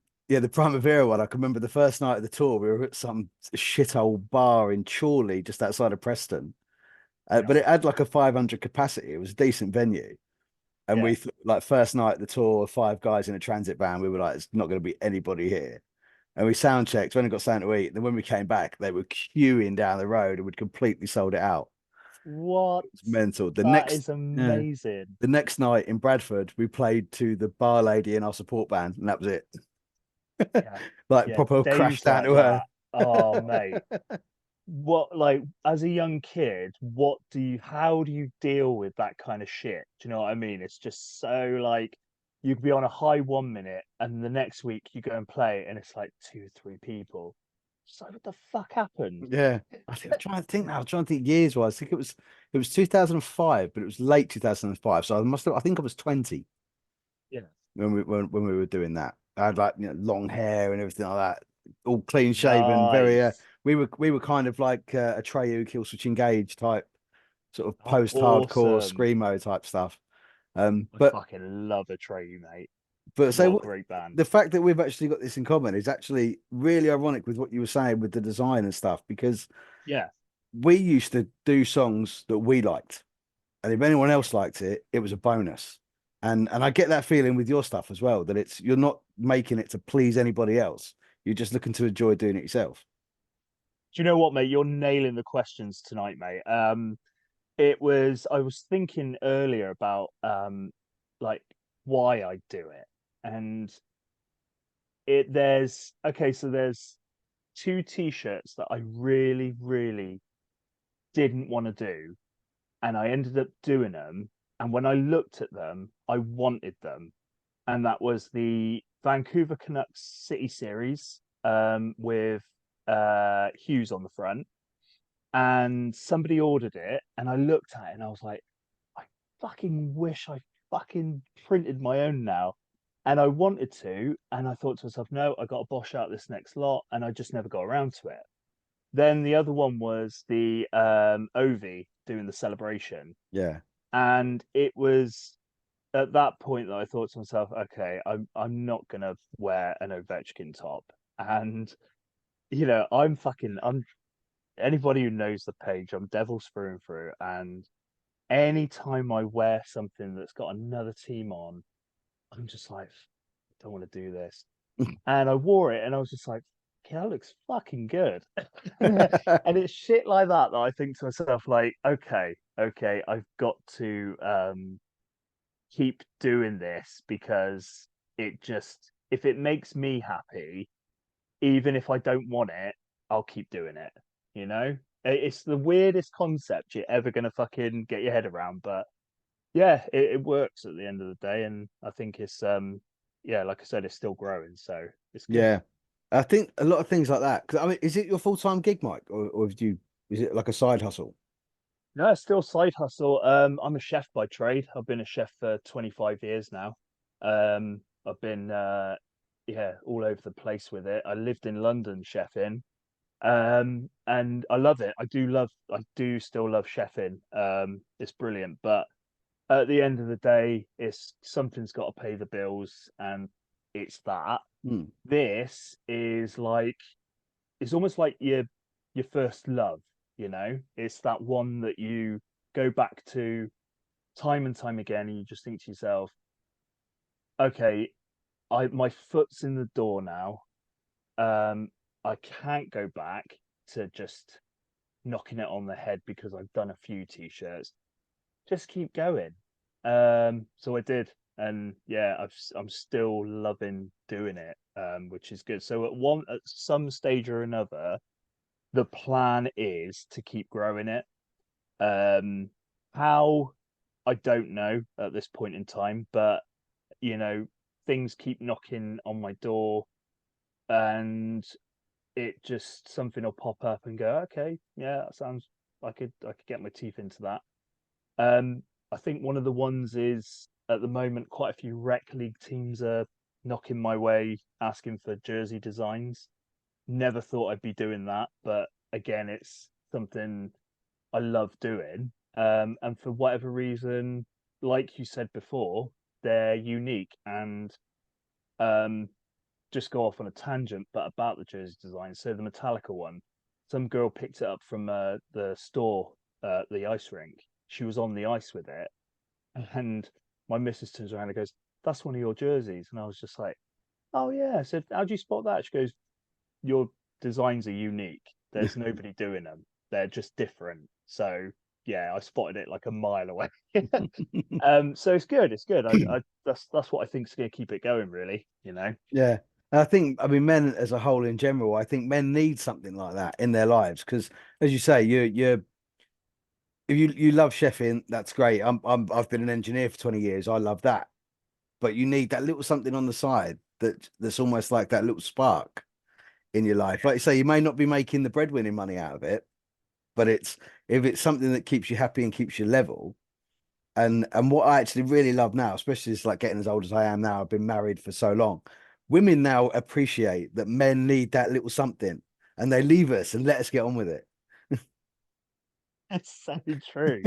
Primavera one, I can remember the first night of the tour, we were at some shithole bar in Chorley, just outside of Preston. But it had like a 500 capacity. It was a decent venue. And Yeah. like first night of the tour, 5 guys in a transit van, we were like, it's not going to be anybody here. And we sound checked, we only got something to eat. And then when we came back, they were queuing down the road and we'd completely sold it out. What? It's mental. That is amazing. The next night in Bradford, we played to the bar lady in our support band, and that was it. Yeah. Like Yeah, proper crash days down like to her. that. Oh, mate. what, like, as a young kid, how do you deal with that kind of shit? Do you know what I mean? It's just so, like, you could be on a high 1 minute and the next week you go and play and it's like 2, 3 people. It's like, what the fuck happened? Yeah. I'm trying to think now. I'm trying to think years wise. I think it was 2005, but it was late 2005. So I think I was 20 Yeah. when we were doing that. I had like, long hair and everything like that, all clean shaven, very Nice. we were kind of like a Treyu Kill Switch Engage type, sort of Oh, post-hardcore awesome. screamo type stuff. I But fucking love Atreyu, mate. so What a what, great band. the fact that we've actually got this in common is actually really ironic with what you were saying with the design and stuff, because Yeah. we used to do songs that we liked, and if anyone else liked it, it was a bonus. And I get that feeling with your stuff as well, that you're not making it to please anybody else. You're just looking to enjoy doing it yourself. Do you know what, mate? You're nailing the questions tonight, mate. I was thinking earlier about like why I do it. And there's two t-shirts that I really, really didn't want to do, and I ended up doing them. And when I looked at them, I wanted them. And that was the Vancouver Canucks City Series with Hughes on the front. And somebody ordered it, and I looked at it and I was like, I fucking wish I fucking printed my own now. And I wanted to, and I thought to myself, no, I got to bosh out this next lot, and I just never got around to it. Then the other one was the Ovi doing the celebration. Yeah. And it was at that point that I thought to myself, okay, I'm not gonna wear an Ovechkin top. And I'm anybody who knows the page, I'm Devils through and through. And anytime I wear something that's got another team on, I'm just like, I don't want to do this. And I wore it and I was just like, okay, that looks fucking good. And it's shit like that I think to myself, like, okay, I've got to keep doing this, because if it makes me happy, even if I don't want it, I'll keep doing it. It's the weirdest concept you're ever gonna fucking get your head around, but yeah, it works at the end of the day, and I think it's yeah, like I said, it's still growing, so it's good. Yeah. I think a lot of things like that. 'Cause I mean, is it your full-time gig, Mike, or is it like a side hustle? No, it's still side hustle. I'm a chef by trade. I've been a chef for 25 years now. I've been yeah, all over the place with it. I lived in London chefing. And I love it. I do still love chefing. It's brilliant, but at the end of the day, it's something's got to pay the bills, and it's that. Hmm. This is like, it's almost like your first love, It's that one that you go back to time and time again, and you just think to yourself, okay, my foot's in the door now. I can't go back to just knocking it on the head because I've done a few t-shirts. Just keep going. So I did, and yeah, I'm still loving doing it, which is good. So at some stage or another, the plan is to keep growing it. How, I don't know at this point in time, but things keep knocking on my door, and it just something will pop up and go, okay, yeah, that sounds, I could get my teeth into that. I think one of the ones is, at the moment, quite a few rec league teams are knocking my way, asking for jersey designs. Never thought I'd be doing that, but again, it's something I love doing. And for whatever reason, like you said before, they're unique. And just go off on a tangent, but about the jersey design. So the Metallica one, some girl picked it up from the store, the ice rink. She was on the ice with it, and my missus turns around and goes, "That's one of your jerseys." And I was just like, "Oh yeah." I said, "How do you spot that?" She goes, "Your designs are unique. There's nobody doing them. They're just different." So yeah, I spotted it like a mile away. So it's good. It's good. That's what I think is going to keep it going, really. Yeah. I think, I mean, men as a whole in general, I think men need something like that in their lives because, as you say, you're if you love chefing, that's great. I've been an engineer for 20 years. I love that, but you need that little something on the side that's almost like that little spark in your life. Like you say, you may not be making the breadwinning money out of it, but if it's something that keeps you happy and keeps you level. And what I actually really love now, especially is like getting as old as I am now, I've been married for so long. Women now appreciate that men need that little something and they leave us and let us get on with it. It's so true.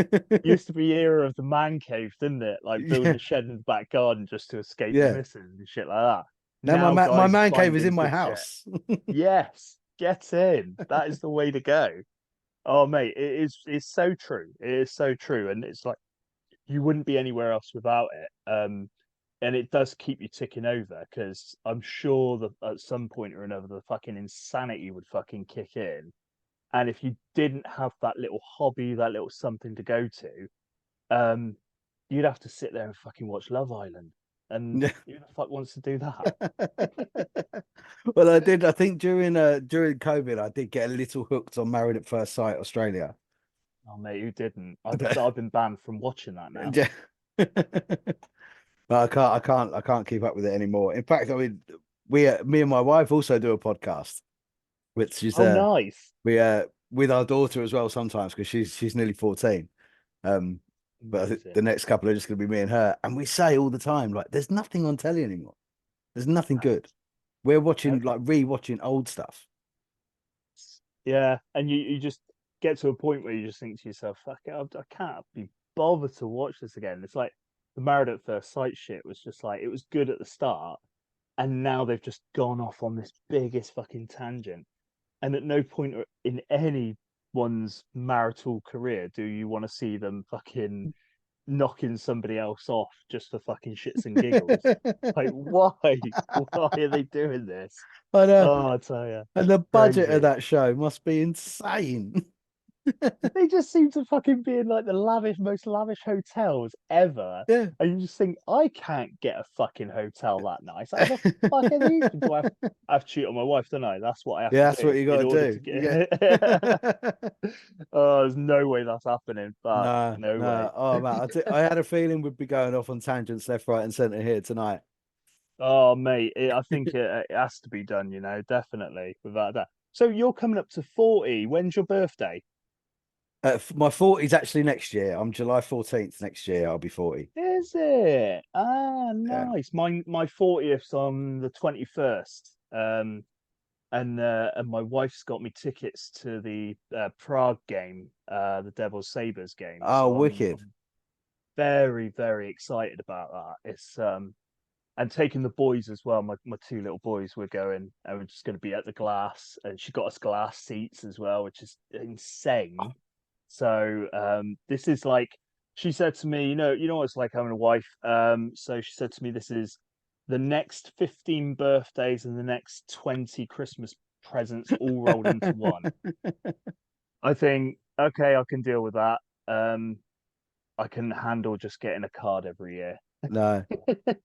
Used to be era of the man cave, didn't it? Like building Yeah. a shed in the back garden just to escape the Yeah. missus and shit like that. Now Now my guys are man cave is finding in my good shit. house. Yes, get in. That is the way to go. Oh mate, it's so true. It is so true. And it's like you wouldn't be anywhere else without it. And it does keep you ticking over because I'm sure that at some point or another the fucking insanity would fucking kick in. And if you didn't have that little hobby, that little something to go to, um, you'd have to sit there and fucking watch Love Island. And who the fuck wants to do that? Well, I did. I think during COVID, I did get a little hooked on Married at First Sight Australia. Oh mate, who didn't? I've been banned from watching that now. Yeah. But I can't keep up with it anymore. In fact, I mean, me and my wife also do a podcast, which is Oh nice. we with our daughter as well sometimes because she's nearly 14. But I think Amazing. the next couple are just going to be me and her, and we say all the time like, "There's nothing on telly anymore. There's nothing good. We're watching like re-watching old stuff." Yeah, and you just get to a point where you just think to yourself, "Fuck it, I can't be bothered to watch this again." It's like the Married at First Sight shit was just like it was good at the start, and now they've just gone off on this biggest fucking tangent. And at no point in anyone's marital career do you want to see them fucking knocking somebody else off just for fucking shits and giggles. Like, why? Why are they doing this? I know. Oh, I tell you, And the budget of crazy. that show must be insane. They just seem to fucking be in like the most lavish hotels ever. Yeah. And you just think, I can't get a fucking hotel that nice. How the fuck are these? Do I have to cheat on my wife, don't I? That's what I have Yeah, to that's do what you got in to order do. to You get. Oh, there's no way that's happening. Fuck, No, no way. no. Oh man, I had a feeling we'd be going off on tangents left, right, and centre here tonight. Oh, mate, I think it has to be done, definitely, without that. So you're coming up to 40. When's your birthday? My 40's actually next year. I'm July 14th next year. I'll be 40. Is it? Ah, Yeah. nice. My 40th's on the 21st. And my wife's got me tickets to the Prague game, the Devils Sabres game. Oh, So wicked. I'm very, very excited about that. It's and taking the boys as well. My two little boys, we're going and we're just going to be at the Glass, and she got us glass seats as well, which is insane. So this is like she said to me, what it's like having a wife. So she said to me, this is the next 15 birthdays and the next 20 Christmas presents all rolled into one. I think, okay, I can deal with that. I can handle just getting a card every year. No.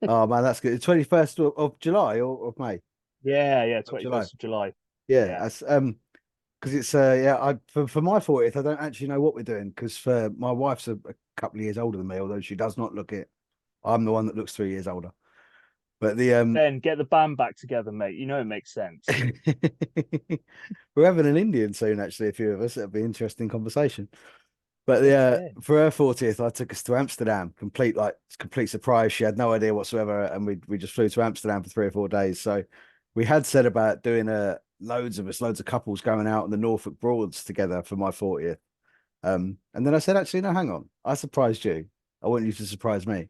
Oh man, that's good. 21st of July or of May? Yeah, Of July. 21st of July. Yeah, Yeah. that's because it's yeah, I for my 40th, I don't actually know what we're doing because for my wife's a couple of years older than me, although she does not look it. I'm the one that looks 3 years older. But the Ben, get the band back together, mate. You know it makes sense. we're having an Indian soon, actually, a few of us. It'll be an interesting conversation. But Get the in. for her 40th, I took us to Amsterdam. Complete surprise. She had no idea whatsoever, and we just flew to Amsterdam for 3 or 4 days. So we had said about doing loads of couples going out on the Norfolk Broads together for my 40th. And then I said, actually, no, hang on. I surprised you. I want you to surprise me.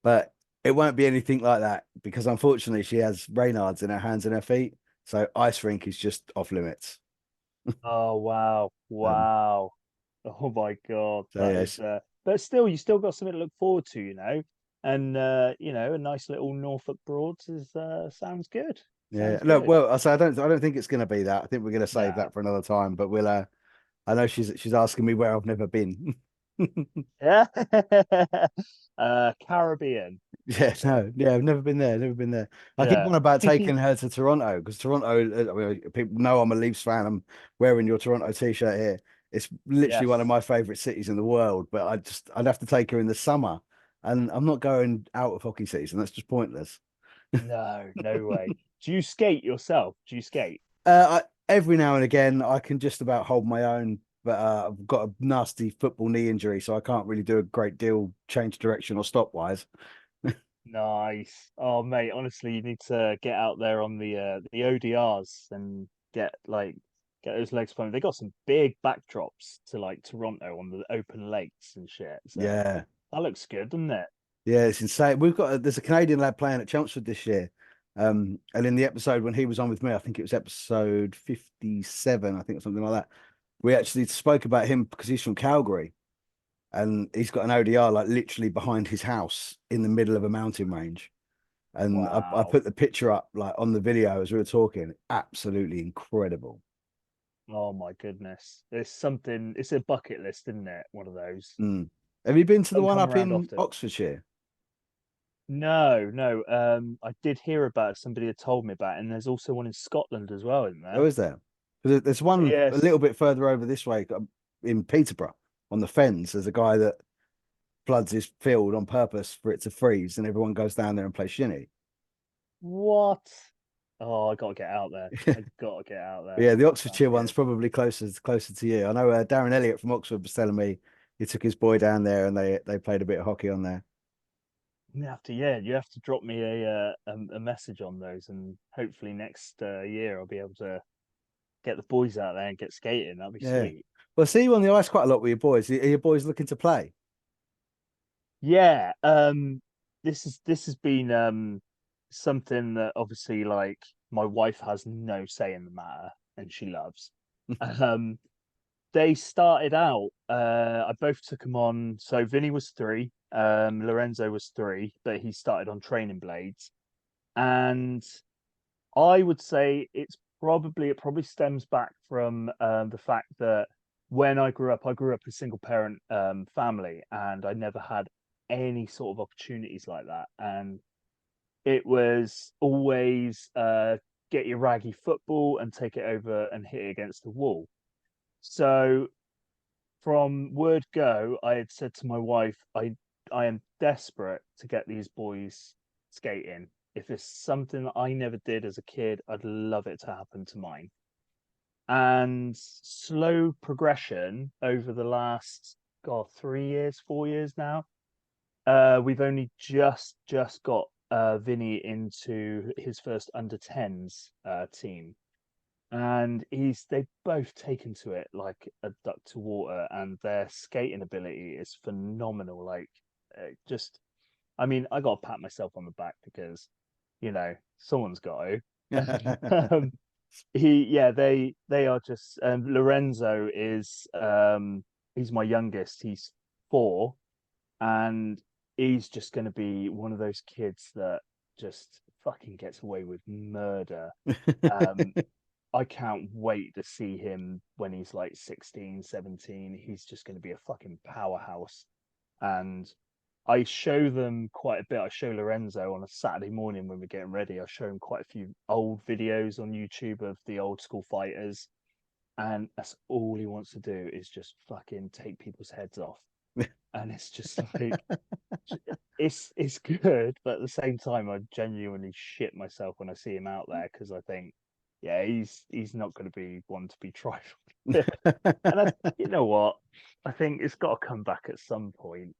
But it won't be anything like that because unfortunately she has Reynards in her hands and her feet. So ice rink is just off limits. Oh wow. Um, Wow. Oh my God. so That is yes, but still you still got something to look forward to. And a nice little Norfolk Broads is sounds good. yeah. Sounds No, good. well, I say I don't think it's going to be that. I think we're going to save Nah. that for another time. But we'll. I know she's asking me where I've never been. Yeah. Caribbean. Yeah, no, yeah, I've never been there, never been there. I keep Yeah. on about taking her to Toronto because Toronto, I mean, people know I'm a Leafs fan. I'm wearing your Toronto t-shirt here. It's literally one of Yes. my favorite cities in the world, but I'd have to take her in the summer, and I'm not going out of hockey season. That's just pointless. No, no way. Do you skate yourself? Do you skate? Every now and again, I can just about hold my own, but I've got a nasty football knee injury, so I can't really do a great deal change direction or stopwise. Nice. Oh, mate, honestly, you need to get out there on the ODRs and get those legs pumping. They got some big backdrops to like Toronto on the open lakes and shit. So Yeah. that looks good, doesn't it? Yeah, it's insane. There's a Canadian lad playing at Chelmsford this year. And in the episode when he was on with me, I think it was episode 57, I think, or something like that. We actually spoke about him because he's from Calgary and he's got an ODR like literally behind his house in the middle of a mountain range. And I Wow. put the picture up like on the video as we were talking. Absolutely incredible. Oh my goodness. It's a bucket list, isn't it? One of those. Mm. Have you been to the Don't one come up around in often. Oxfordshire? No, no. I did hear about it. Somebody had told me about it, and there's also one in Scotland as well, isn't Oh, there? is there? There's one a Yes. little bit further over this way in Peterborough on the Fens. There's a guy that floods his field on purpose for it to freeze, and everyone goes down there and plays shinny. What? Oh, I gotta get out there. I gotta get out there. Yeah, the That sounds Oxfordshire one's good. probably closer to you. I know Darren Elliott from Oxford was telling me he took his boy down there and they played a bit of hockey on there. You have to drop me a message on those, and hopefully next year I'll be able to get the boys out there and get skating. That'd be Yeah. sweet. Well, I see you on the ice quite a lot with your boys. Are your boys looking to play? Yeah. This has been something that obviously like my wife has no say in the matter, and she loves. Um, they started out. I both took them on. So Vinny was 3. Lorenzo was 3, but he started on training blades, and I would say it probably stems back from the fact that when I grew up a single parent family, and I never had any sort of opportunities like that. And it was always get your raggy football and take it over and hit it against the wall. So from word go, I had said to my wife, I am desperate to get these boys skating. If it's something that I never did as a kid, I'd love it to happen to mine. And slow progression over the last 3 years, 4 years now. We've only just got Vinny into his first under 10s team, and they've both taken to it like a duck to water, and their skating ability is phenomenal. Like, just, I mean, I got to pat myself on the back because, someone's got to. um, they are just. Lorenzo is he's my youngest. He's 4, and he's just going to be one of those kids that just fucking gets away with murder. Um, I can't wait to see him when he's like 16, 17. He's just going to be a fucking powerhouse. And I show them quite a bit. I show Lorenzo on a Saturday morning when we're getting ready. I show him quite a few old videos on YouTube of the old school fighters. And that's all he wants to do is just fucking take people's heads off. And it's just like, it's good, but at the same time, I genuinely shit myself when I see him out there because I think, yeah, he's not going to be one to be trifled with. And you know what? I think it's got to come back at some point.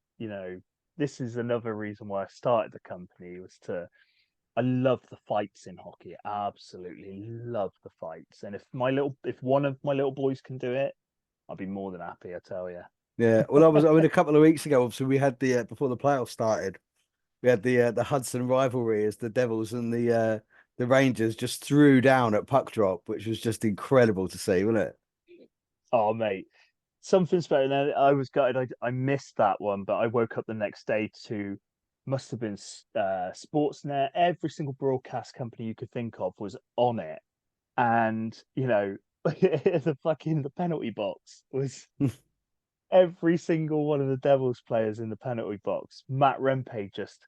This is another reason why I started the company was to. I love the fights in hockey. I absolutely love the fights. And if one of my little boys can do it, I'll be more than happy. I tell you. Yeah. Well, I mean, a couple of weeks ago, obviously, we had the before the playoffs started, we had the Hudson rivalry as the Devils and the Rangers just threw down at puck drop, which was just incredible to see, wasn't it? Oh, mate, something special. And I was gutted. I missed that one, but I woke up the next day to must have been Sportsnet. Every single broadcast company you could think of was on it, and the penalty box was every single one of the Devils players in the penalty box. Matt Rempe just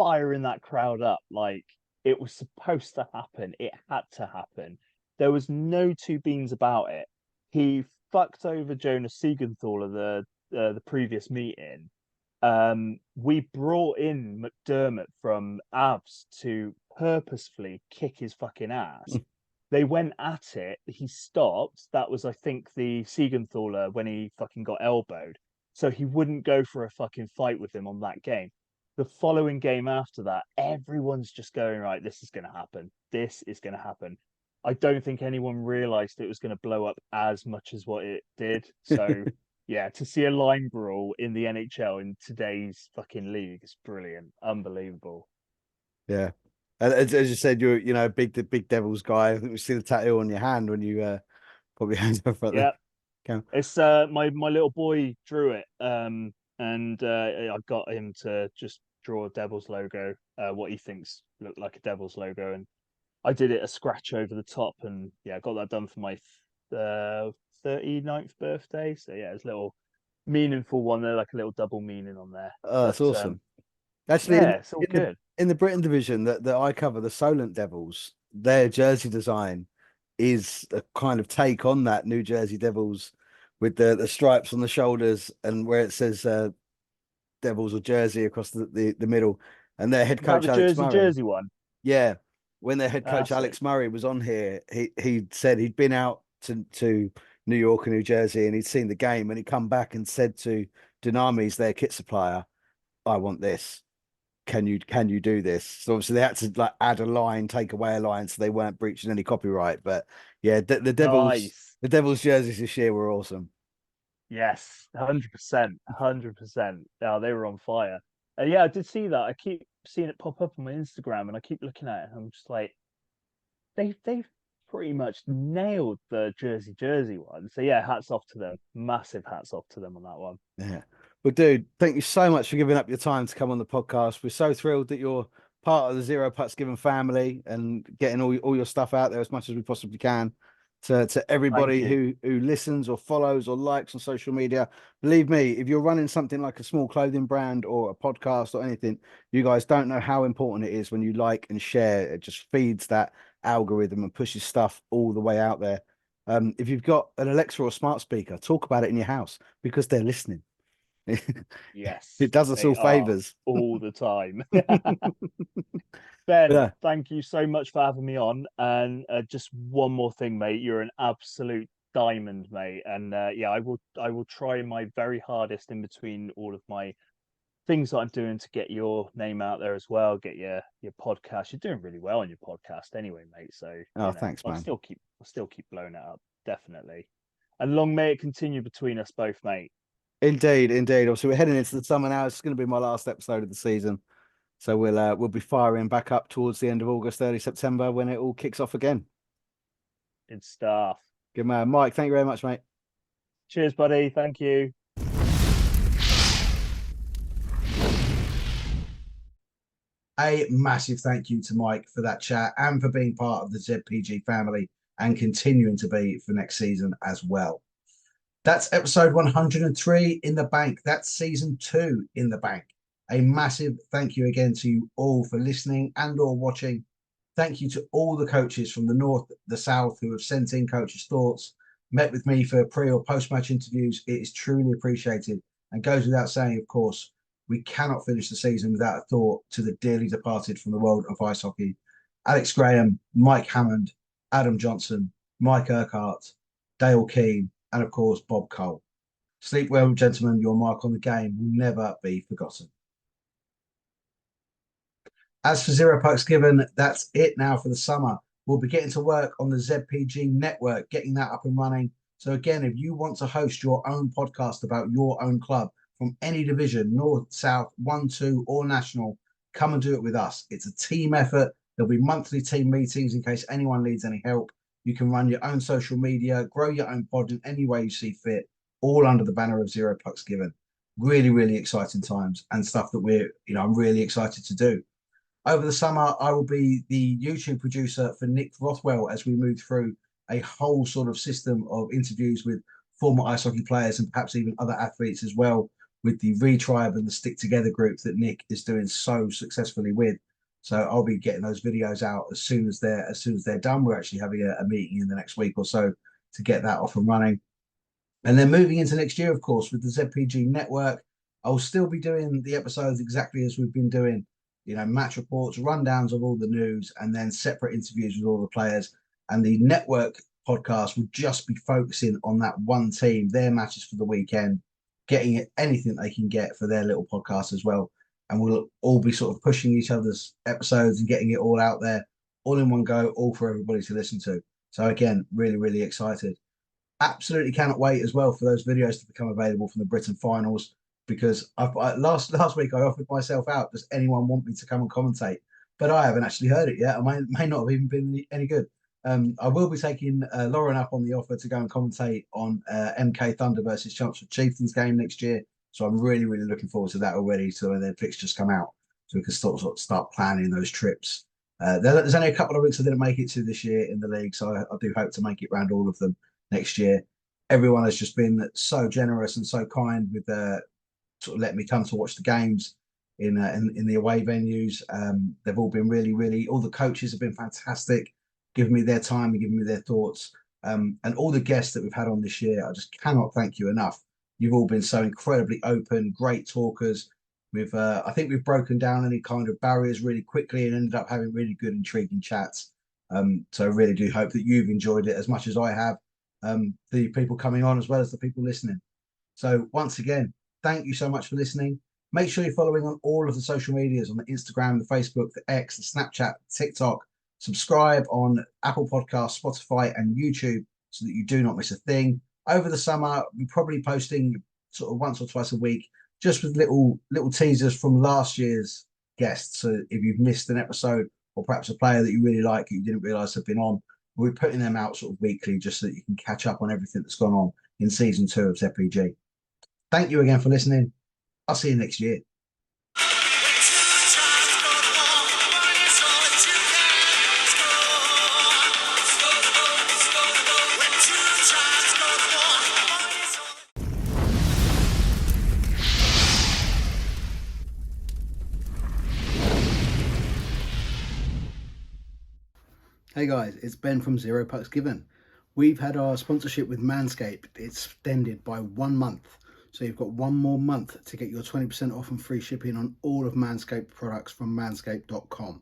firing that crowd up like it was supposed to happen. It had to happen. There was no two beans about it. He fucked over Jonas Siegenthaler the previous meeting. We brought in McDermott from Avs to purposefully kick his fucking ass. They went at it. He stopped. That was, I think, the Siegenthaler when he fucking got elbowed. So he wouldn't go for a fucking fight with him on that game. The following game after that, everyone's just going, right, this is going to happen. This is going to happen. I don't think anyone realized it was going to blow up as much as what it did. So, yeah, to see a line brawl in the NHL in today's fucking league is brilliant. Unbelievable. Yeah. And as you said, you're, you know, the big Devils guy. I think we see the tattoo on your hand when you put your hands up front. Yeah. Okay. It's my little boy drew it. And I got him to just draw a Devils logo, what he thinks looked like a Devils logo, and I did it a scratch over the top, and yeah, I got that done for my 39th birthday. So yeah, it's a little meaningful one there, like a little double meaning on there. Oh, that's awesome. Actually, yeah, it's all good. In the Britain division that I cover, the Solent Devils, their jersey design is a kind of take on that New Jersey Devils with the stripes on the shoulders and where it says Devils or Jersey across the middle. And their head coach, Alex Murray. Jersey one. Yeah. When their head coach, Alex Murray, was on here, he said he'd been out to New York and New Jersey and he'd seen the game and he'd come back and said to Dynamis, their kit supplier, I want this. Can you do this? So obviously they had to like add a line, take away a line, so they weren't breaching any copyright. But yeah, the Devils jerseys this year were awesome. Yes, 100%, 100%. Yeah, they were on fire. Yeah, I did see that. I keep seeing it pop up on my Instagram, and I keep looking at it, and I'm just like, they've pretty much nailed the Jersey one. So yeah, hats off to them. Massive hats off to them on that one. Yeah. Well, dude, thank you so much for giving up your time to come on the podcast. We're so thrilled that you're part of the Zero Pucks Given family and getting all your stuff out there as much as we possibly can to everybody who listens or follows or likes on social media. Believe me, if you're running something like a small clothing brand or a podcast or anything, you guys don't know how important it is when you like and share. It just feeds that algorithm and pushes stuff all the way out there. If you've got an Alexa or smart speaker, talk about it in your house because they're listening. Yes, it does us all favors all the time. Ben, thank you so much for having me on. And just one more thing, mate, you're an absolute diamond, mate. And yeah, I will try my very hardest in between all of my things that I'm doing to get your name out there as well, get your podcast. You're doing really well on your podcast anyway, mate. So thanks, man. I'll still keep blowing it up, definitely. And long may it continue between us both, mate. Indeed. Obviously, we're heading into the summer now. It's going to be my last episode of the season, so we'll be firing back up towards the end of August, early September when it all kicks off again. Good stuff. Good man, Mike. Thank you very much, mate. Cheers, buddy. Thank you. A massive thank you to Mike for that chat and for being part of the ZPG family and continuing to be for next season as well. That's episode 103 in the bank. That's season 2 in the bank. A massive thank you again to you all for listening and or watching. Thank you to all the coaches from the north, the south who have sent in coaches' thoughts, met with me for pre or post-match interviews. It is truly appreciated and goes without saying, of course, we cannot finish the season without a thought to the dearly departed from the world of ice hockey. Alex Graham, Mike Hammond, Adam Johnson, Mike Urquhart, Dale Keane, and of course, Bob Cole. Sleep well, gentlemen. Your mark on the game will never be forgotten. As for Zero Pucks Given, that's it now for the summer. We'll be getting to work on the ZPG network, getting that up and running. So again, if you want to host your own podcast about your own club from any division, north, south, 1, 2, or national, come and do it with us. It's a team effort. There'll be monthly team meetings in case anyone needs any help. You can run your own social media, grow your own pod in any way you see fit, all under the banner of Zero Pucks Given. Really, really exciting times and stuff that I'm really excited to do. Over the summer, I will be the YouTube producer for Nick Rothwell as we move through a whole sort of system of interviews with former ice hockey players and perhaps even other athletes as well, with the Retribe and the Stick Together group that Nick is doing so successfully with. So I'll be getting those videos out as soon as they're done. We're actually having a meeting in the next week or so to get that off and running. And then moving into next year, of course, with the ZPG network, I'll still be doing the episodes exactly as we've been doing, match reports, rundowns of all the news, and then separate interviews with all the players. And the network podcast will just be focusing on that one team, their matches for the weekend, getting anything they can get for their little podcast as well. And we'll all be sort of pushing each other's episodes and getting it all out there, all in one go, all for everybody to listen to. So again, really, really excited. Absolutely cannot wait as well for those videos to become available from the Britain finals, because last week I offered myself out. Does anyone want me to come and commentate? But I haven't actually heard it yet. I may not have even been any good. I will be taking Lauren up on the offer to go and commentate on MK Thunder versus Chelmsford Chieftains game next year. So I'm really, really looking forward to that already. So when their fixtures come out, so we can start planning those trips. There's only a couple of weeks I didn't make it to this year in the league, so I do hope to make it round all of them next year. Everyone has just been so generous and so kind with sort of letting me come to watch the games in the away venues. They've all been really, really. All the coaches have been fantastic, giving me their time and giving me their thoughts. And all the guests that we've had on this year, I just cannot thank you enough. You've all been so incredibly open, great talkers. I think we've broken down any kind of barriers really quickly and ended up having really good, intriguing chats. So I really do hope that you've enjoyed it as much as I have. The people coming on as well as the people listening. So once again, thank you so much for listening. Make sure you're following on all of the social medias, on the Instagram, the Facebook, the X, the Snapchat, TikTok. Subscribe on Apple Podcasts, Spotify, and YouTube so that you do not miss a thing. Over the summer, we're probably posting sort of once or twice a week, just with little teasers from last year's guests. So if you've missed an episode, or perhaps a player that you really like that you didn't realise had been on, we're putting them out sort of weekly just so that you can catch up on everything that's gone on in season 2 of ZPG. Thank you again for listening. I'll see you next year. Hey guys, it's Ben from Zero Pucks Given. We've had our sponsorship with Manscaped extended by 1 month. So you've got 1 more month to get your 20% off and free shipping on all of Manscaped products from manscaped.com.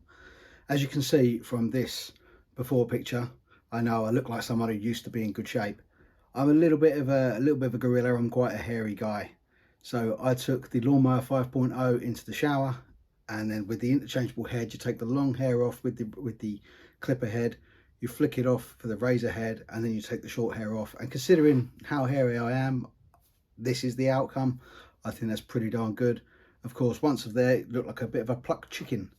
As you can see from this before picture, I know I look like someone who used to be in good shape. I'm a little bit of a gorilla. I'm quite a hairy guy. So I took the Lawnmower 5.0 into the shower, and then with the interchangeable head, you take the long hair off with the clipper head, you flick it off for the razor head, and then you take the short hair off. And considering how hairy I am, this is the outcome. I think that's pretty darn good. Of course, once of there, it looked like a bit of a plucked chicken,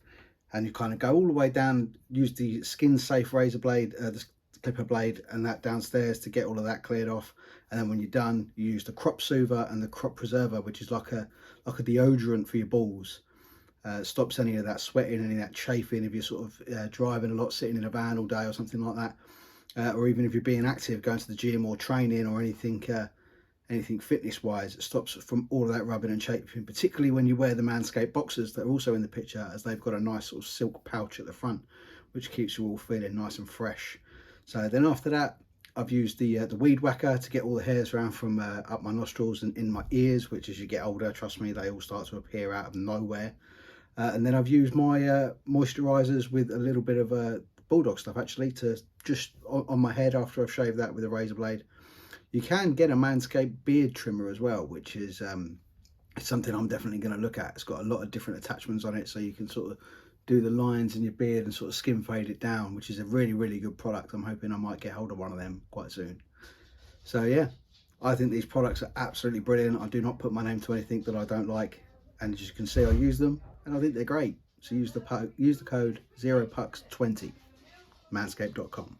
and you kind of go all the way down, use the skin safe razor blade, the clipper blade, and that downstairs to get all of that cleared off. And then when you're done, you use the crop soother and the crop preserver, which is like a deodorant for your balls. Stops any of that sweating, any of that chafing if you're sort of driving a lot, sitting in a van all day or something like that, or even if you're being active, going to the gym or training or anything fitness wise. It stops from all of that rubbing and chafing, particularly when you wear the Manscaped boxers that are also in the picture, as they've got a nice sort of silk pouch at the front which keeps you all feeling nice and fresh. So then after that, I've used the weed whacker to get all the hairs around from up my nostrils and in my ears, which as you get older, trust me, they all start to appear out of nowhere. And then I've used my moisturisers with a little bit of bulldog stuff actually, to just on my head after I've shaved that with a razor blade. You can get a Manscaped beard trimmer as well, which is it's something I'm definitely going to look at. It's got a lot of different attachments on it, so you can sort of do the lines in your beard and sort of skin fade it down, which is a really, really good product. I'm hoping I might get hold of one of them quite soon. So yeah, I think these products are absolutely brilliant. I do not put my name to anything that I don't like, and as you can see, I use them and I think they're great. So use the code 0pucks20, manscaped.com.